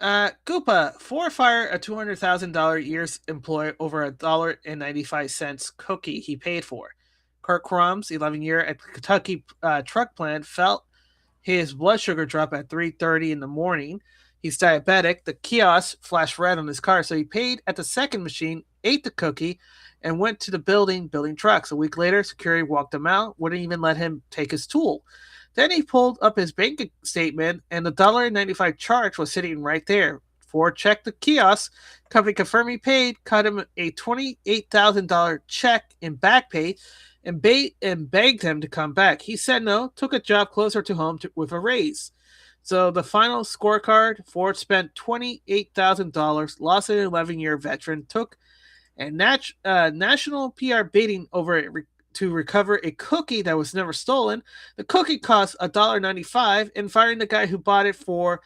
Koopa, fire a $200,000 year's employee over $1.95 cookie he paid for. Kirk Crumbs, 11-year at the Kentucky truck plant, felt his blood sugar drop at 3:30 in the morning. He's diabetic. The kiosk flashed red on his car, so he paid at the second machine, ate the cookie, and went to the building trucks. A week later, security walked him out, wouldn't even let him take his tool. Then he pulled up his bank statement, and the $1.95 charge was sitting right there. Ford checked the kiosk. Company confirmed he paid, cut him a $28,000 check in back pay, and begged him to come back. He said no, took a job closer to home with a raise. So the final scorecard, Ford spent $28,000, lost an 11-year veteran, took a national PR bidding over it to recover a cookie that was never stolen. The cookie cost $1.95, and firing the guy who bought it for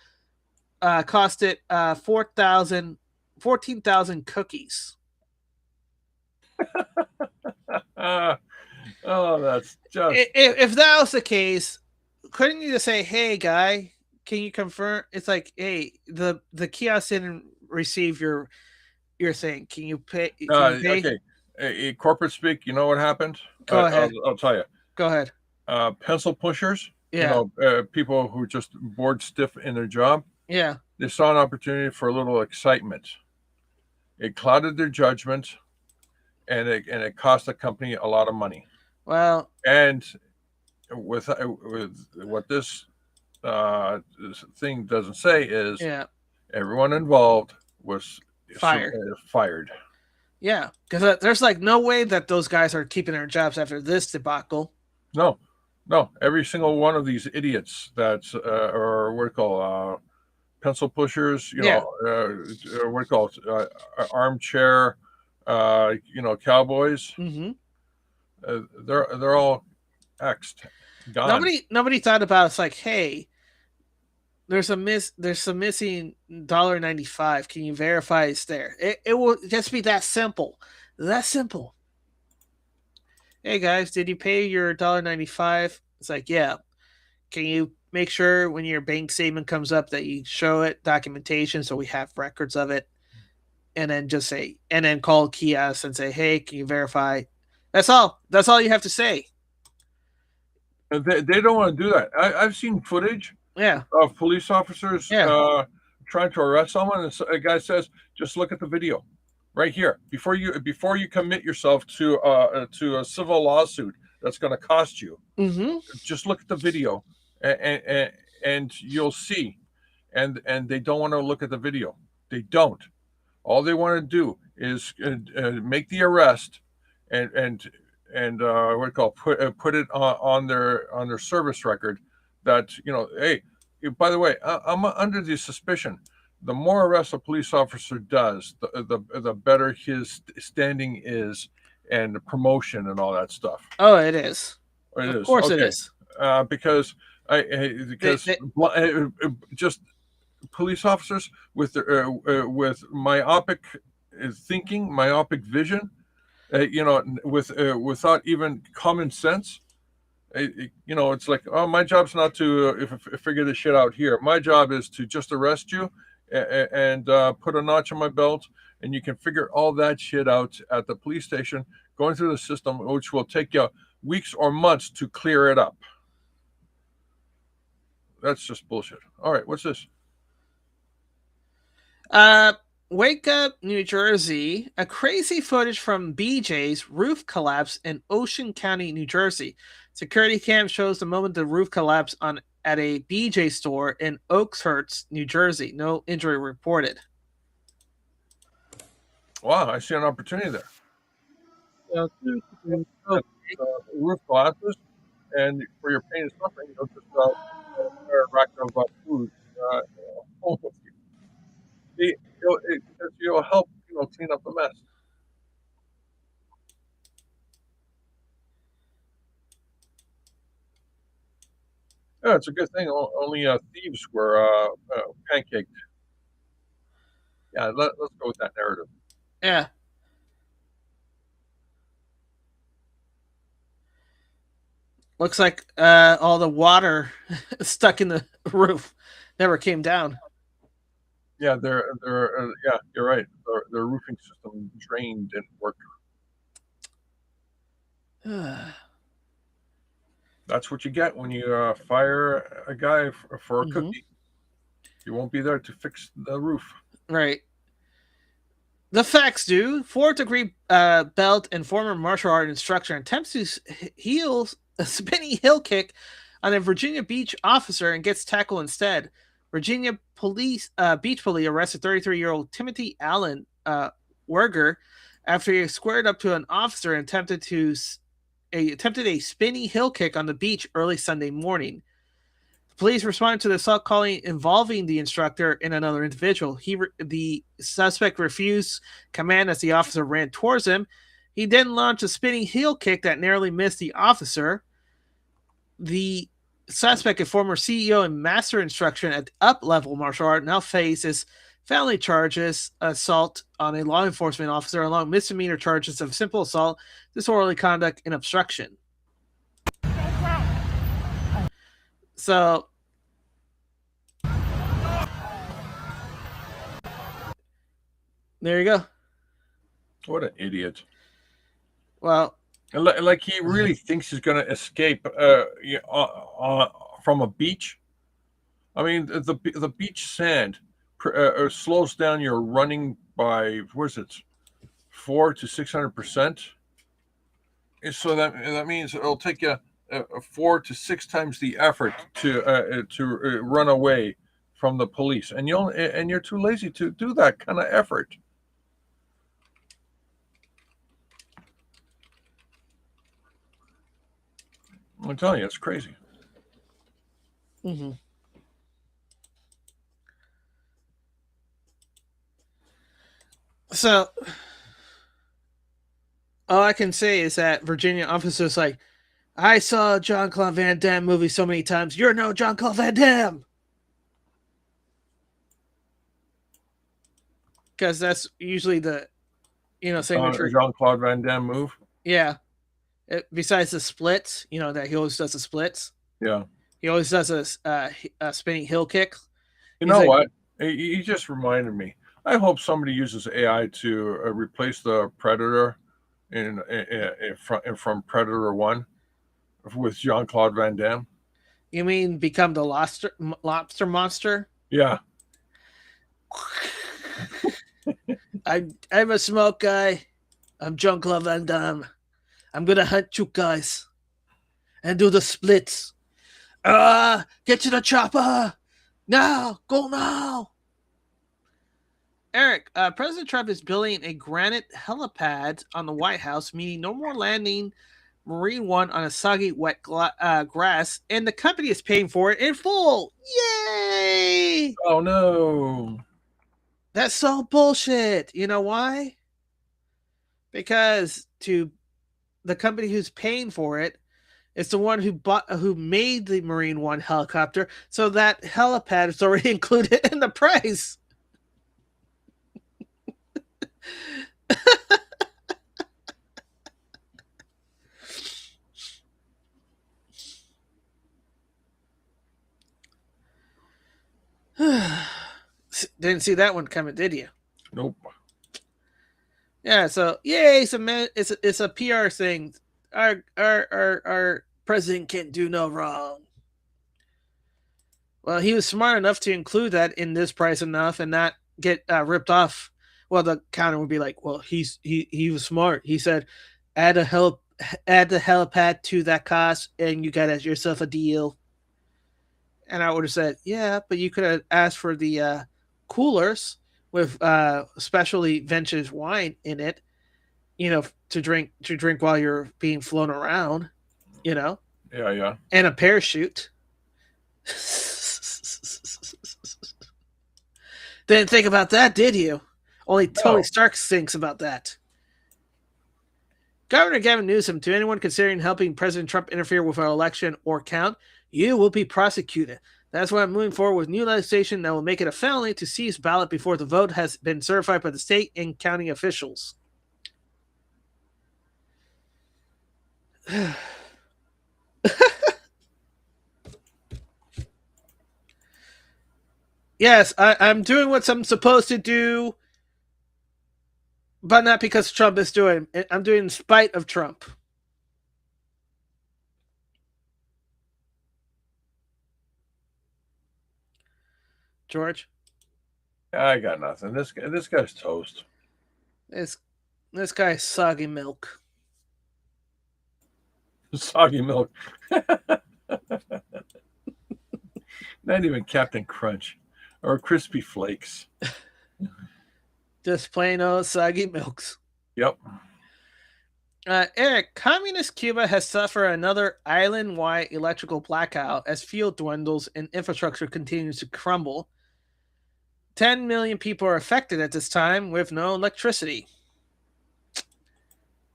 cost it 14,000 cookies. Oh, that's just... If that was the case, couldn't you just say, hey, guy, can you confirm? It's like, hey, the kiosk didn't receive your thing. Can you pay? Okay. Corporate speak, you know what happened? Go ahead. I'll tell you. Go ahead. Pencil pushers, yeah. People who just bored stiff in their job. Yeah. They saw an opportunity for a little excitement. It clouded their judgment, and it cost the company a lot of money. Well, and with what this thing doesn't say is, everyone involved was fired. Yeah, because there's like no way that those guys are keeping their jobs after this debacle. No. Every single one of these idiots that's or what do you call pencil pushers, what do you call armchair, cowboys. Mm-hmm. They're all X'd. Gone. Nobody thought about it's like, hey, there's some missing $1.95. Can you verify it's there? It will just be that simple. That simple. Hey guys, did you pay your $1.95? It's like, yeah. Can you make sure when your bank statement comes up that you show it documentation so we have records of it? And then call kiosk and say, hey, can you verify? That's all. That's all you have to say. They don't want to do that. I've seen footage of police officers trying to arrest someone, and a guy says, just look at the video right here before you commit yourself to a civil lawsuit that's going to cost you. Mm-hmm. Just look at the video and you'll see. And they don't want to look at the video. They don't. All they want to do is make the arrest and what do you call put it on their service record that hey, by the way, I'm under the suspicion. The more arrests a police officer does, the better his standing is, and the promotion and all that stuff. Oh, it is. It Of is course, it okay is. because just police officers with myopic thinking, myopic vision, without even common sense. It's like, oh, my job's not to figure this shit out here. My job is to just arrest you and put a notch on my belt, and you can figure all that shit out at the police station, going through the system, which will take you weeks or months to clear it up. That's just bullshit. All right, what's this? Wake up, New Jersey. A crazy footage from BJ's roof collapse in Ocean County, New Jersey. Security cam shows the moment the roof collapsed at a BJ store in Oakhurst, New Jersey. No injury reported. Wow, I see an opportunity there. Okay. Roof collapses, and for your pain and suffering, you'll just a rack of food. It'll help clean up the mess. Yeah, it's a good thing. Only thieves were pancaked. Yeah, let's go with that narrative. Yeah. Looks like all the water stuck in the roof never came down. Yeah, yeah, you're right. Their roofing system drained and worked. That's what you get when you fire a guy for a cookie. You won't be there to fix the roof. Right. The facts do. 4th-degree belt and former martial art instructor attempts to heal a spinning heel kick on a Virginia Beach officer and gets tackled instead. Virginia Beach police arrested 33-year-old Timothy Allen Werger after he squared up to an officer and attempted a spinning heel kick on the beach early Sunday morning. Police responded to the assault calling involving the instructor and another individual. The suspect refused command as the officer ran towards him. He then launched a spinning heel kick that narrowly missed the officer. The suspect, a former CEO and master instructor at up-level martial art, now faces felony charges, assault on a law enforcement officer, along with misdemeanor charges of simple assault, disorderly conduct, and obstruction. So, there you go. What an idiot. Well, like he really thinks he's going to escape from a beach. I mean, the beach sand slows down your running by, what is it, 400 to 600%. So that means it'll take you 4 to 6 times the effort to run away from the police, and you're too lazy to do that kind of effort. I'm telling you, it's crazy. So, all I can say is that Virginia officers like, I saw Jean-Claude Van Damme movie so many times. You're no Jean-Claude Van Damme. Because that's usually the, signature. Jean-Claude Van Damme move. Yeah. Besides the splits, that he always does the splits. Yeah. He always does a spinning heel kick. You know what? He just reminded me. I hope somebody uses AI to replace the Predator from Predator 1 with Jean-Claude Van Damme. You mean become the lobster monster? Yeah. I'm a smoke guy. I'm Jean-Claude Van Damme. I'm going to hunt you guys and do the splits. Get to the chopper. Now. Go now. Eric, President Trump is building a granite helipad on the White House, meaning no more landing Marine One on a soggy, wet grass, and the company is paying for it in full. Yay! Oh no! That's so bullshit. You know why? Because the company who's paying for it is the one who made the Marine One helicopter, so that helipad is already included in the price. Didn't see that one coming, did you? Nope. Yeah, so yay, it's a PR thing. Our president can't do no wrong. Well, he was smart enough to include that in this price enough and not get ripped off. Well, the counter would be like, well, he was smart. He said, add the helipad to that cost, and you got yourself a deal. And I would have said, yeah, but you could have asked for the coolers with specially vintage wine in it, to drink while you're being flown around, Yeah. and a parachute. Didn't think about that, did you? Only Tony Stark thinks about that. Governor Gavin Newsom, to anyone considering helping President Trump interfere with our election or count, you will be prosecuted. That's why I'm moving forward with new legislation that will make it a felony to seize ballot before the vote has been certified by the state and county officials. Yes, I'm doing what I'm supposed to do, but not because Trump is doing it. I'm doing in spite of Trump. George? I got nothing. This guy's toast. This guy's soggy milk. Soggy milk. Not even Captain Crunch or Crispy Flakes. Just plain old soggy milks. Yep. Eric, communist Cuba has suffered another island-wide electrical blackout as fuel dwindles and infrastructure continues to crumble. 10 million people are affected at this time with no electricity.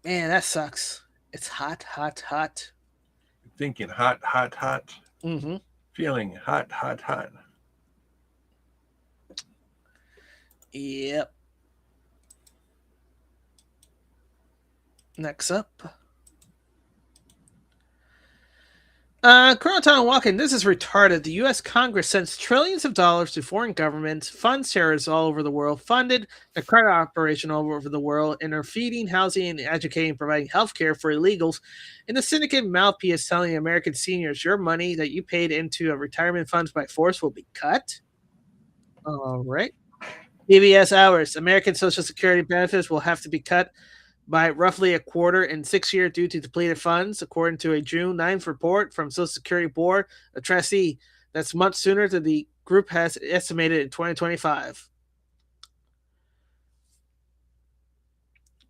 Man, that sucks. It's hot, hot, hot. Thinking hot, hot, hot. Mm-hmm. Feeling hot, hot, hot. Yep. Next up. Colonel Walken, this is retarded. The U.S. Congress sends trillions of dollars to foreign governments, funds terrorists all over the world, funded a credit operation all over the world, and are feeding, housing, and educating, providing health care for illegals. And the syndicate mouthpiece telling American seniors your money that you paid into a retirement funds by force will be cut. All right. PBS hours. American Social Security benefits will have to be cut by roughly a quarter in 6 years due to depleted funds, according to a June 9th report from Social Security Board, a trustee. That's much sooner than the group has estimated in 2025.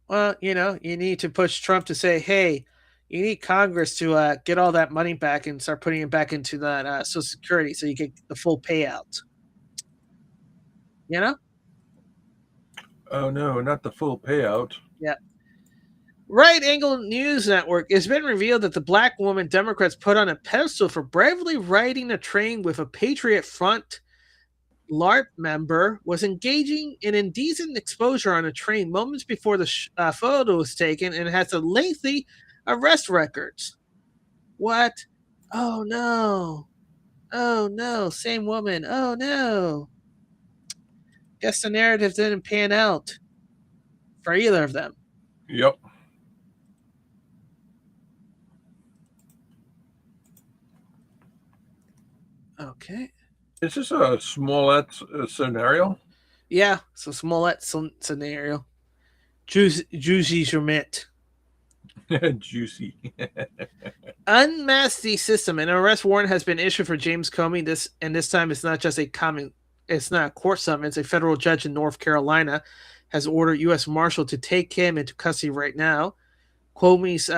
Well, you need to push Trump to say, hey, you need Congress to get all that money back and start putting it back into that Social Security so you get the full payout. Oh, no, not the full payout. Yeah. Right Angle News Network, it's been revealed that the black woman Democrats put on a pedestal for bravely riding a train with a Patriot Front LARP member was engaging in indecent exposure on a train moments before the photo was taken and has a lengthy arrest records. What? Oh, no. Oh, no. Same woman. Oh, no. Guess the narrative didn't pan out for either of them. Yep. Okay. Is this a Smollett scenario? Yeah, it's a Smollett scenario. Juicy Jermit. Juicy. Unmask the system. An arrest warrant has been issued for James Comey. This time it's not just it's not a court summons. It's a federal judge in North Carolina has ordered U.S. Marshal to take him into custody right now. Comey's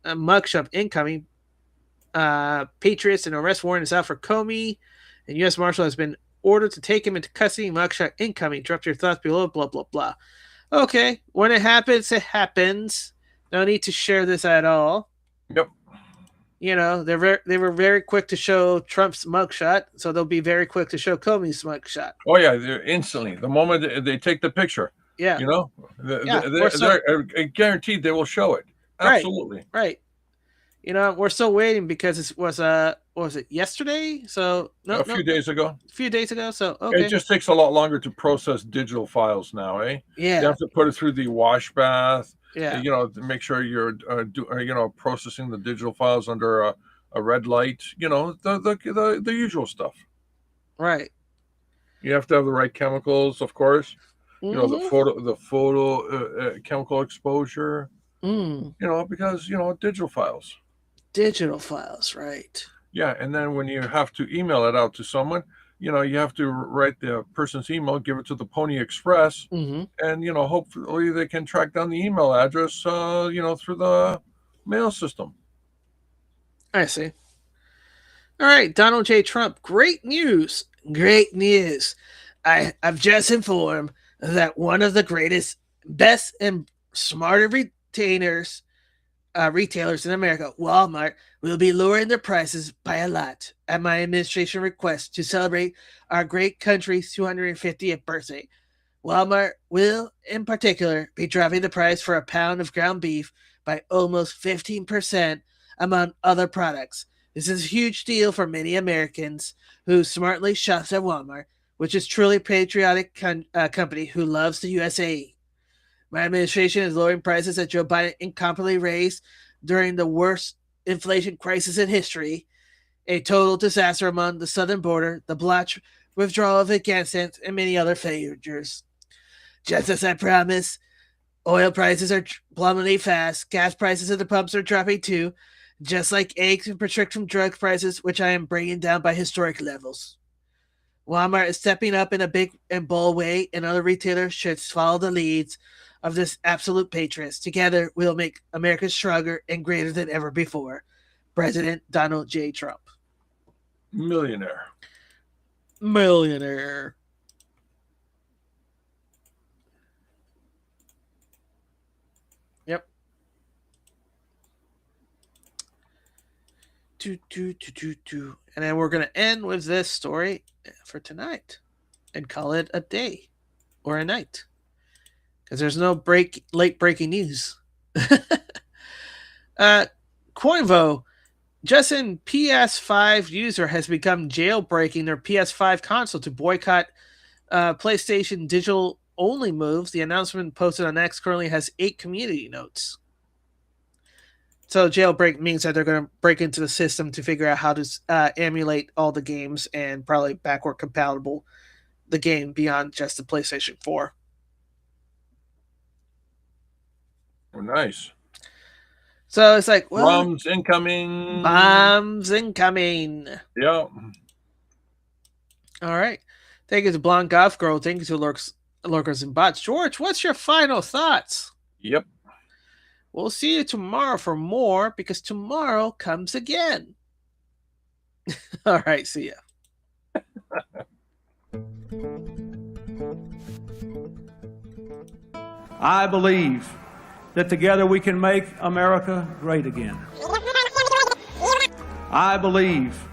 mugshot incoming. Patriots and arrest warrant is out for Comey, and U.S. Marshal has been ordered to take him into custody. Mugshot incoming. Drop your thoughts below. Blah blah blah. Okay, when it happens, it happens. No need to share this at all. Yep. You know, they were very quick to show Trump's mugshot, so they'll be very quick to show Comey's mugshot. Oh yeah, they're instantly the moment they take the picture. Yeah. You know, Yeah, they're guaranteed they will show it. Absolutely. Right. You know, we're still waiting because it was what was it, yesterday? So A few days ago. A few days ago. So okay. It just takes a lot longer to process digital files now, eh? Yeah. You have to put it through the wash bath. Yeah. You know, to make sure you're processing the digital files under a red light. You know, the usual stuff. Right. You have to have the right chemicals, of course. Mm-hmm. You know, the photo chemical exposure. Mm. You know, because digital files. Digital files, right? Yeah, and then when you have to email it out to someone, you have to write the person's email, give it to the Pony Express, Mm-hmm. and hopefully they can track down the email address, through the mail system. I see. All right, Donald J. Trump. Great news. Great news. I've just informed that one of the greatest, best, and smarter retailers in America, Walmart, will be lowering their prices by a lot at my administration request to celebrate our great country's 250th birthday. Walmart will, in particular, be dropping the price for a pound of ground beef by almost 15%, among other products. This is a huge deal for many Americans who smartly shops at Walmart, which is truly a patriotic company who loves the USA. My administration is lowering prices that Joe Biden incompetently raised during the worst inflation crisis in history, a total disaster among the southern border, the blotch withdrawal of Afghanistan, and many other failures. Just as I promised, oil prices are plummeting fast, gas prices at the pumps are dropping too, just like eggs and prescription drug prices, which I am bringing down by historic levels. Walmart is stepping up in a big and bold way, and other retailers should follow the leads of this absolute patriot. Together, we'll make America stronger and greater than ever before. President Donald J. Trump. Millionaire. Yep. And then we're going to end with this story for tonight and call it a day or a night. Because there's no late breaking news. Coinvo, Justin, PS5 user has become jailbreaking their PS5 console to boycott PlayStation digital only moves. The announcement posted on X currently has 8 community notes. So jailbreak means that they're going to break into the system to figure out how to emulate all the games and probably backward compatible the game beyond just the PlayStation 4. Oh, nice. So it's like, well, bombs incoming. Yeah. All right. Thank you to Blonde Golf Girl. Thank you to Lurkers and Bots. George, what's your final thoughts? Yep. We'll see you tomorrow for more, because tomorrow comes again. All right. See ya. I believe that together we can make America great again. I believe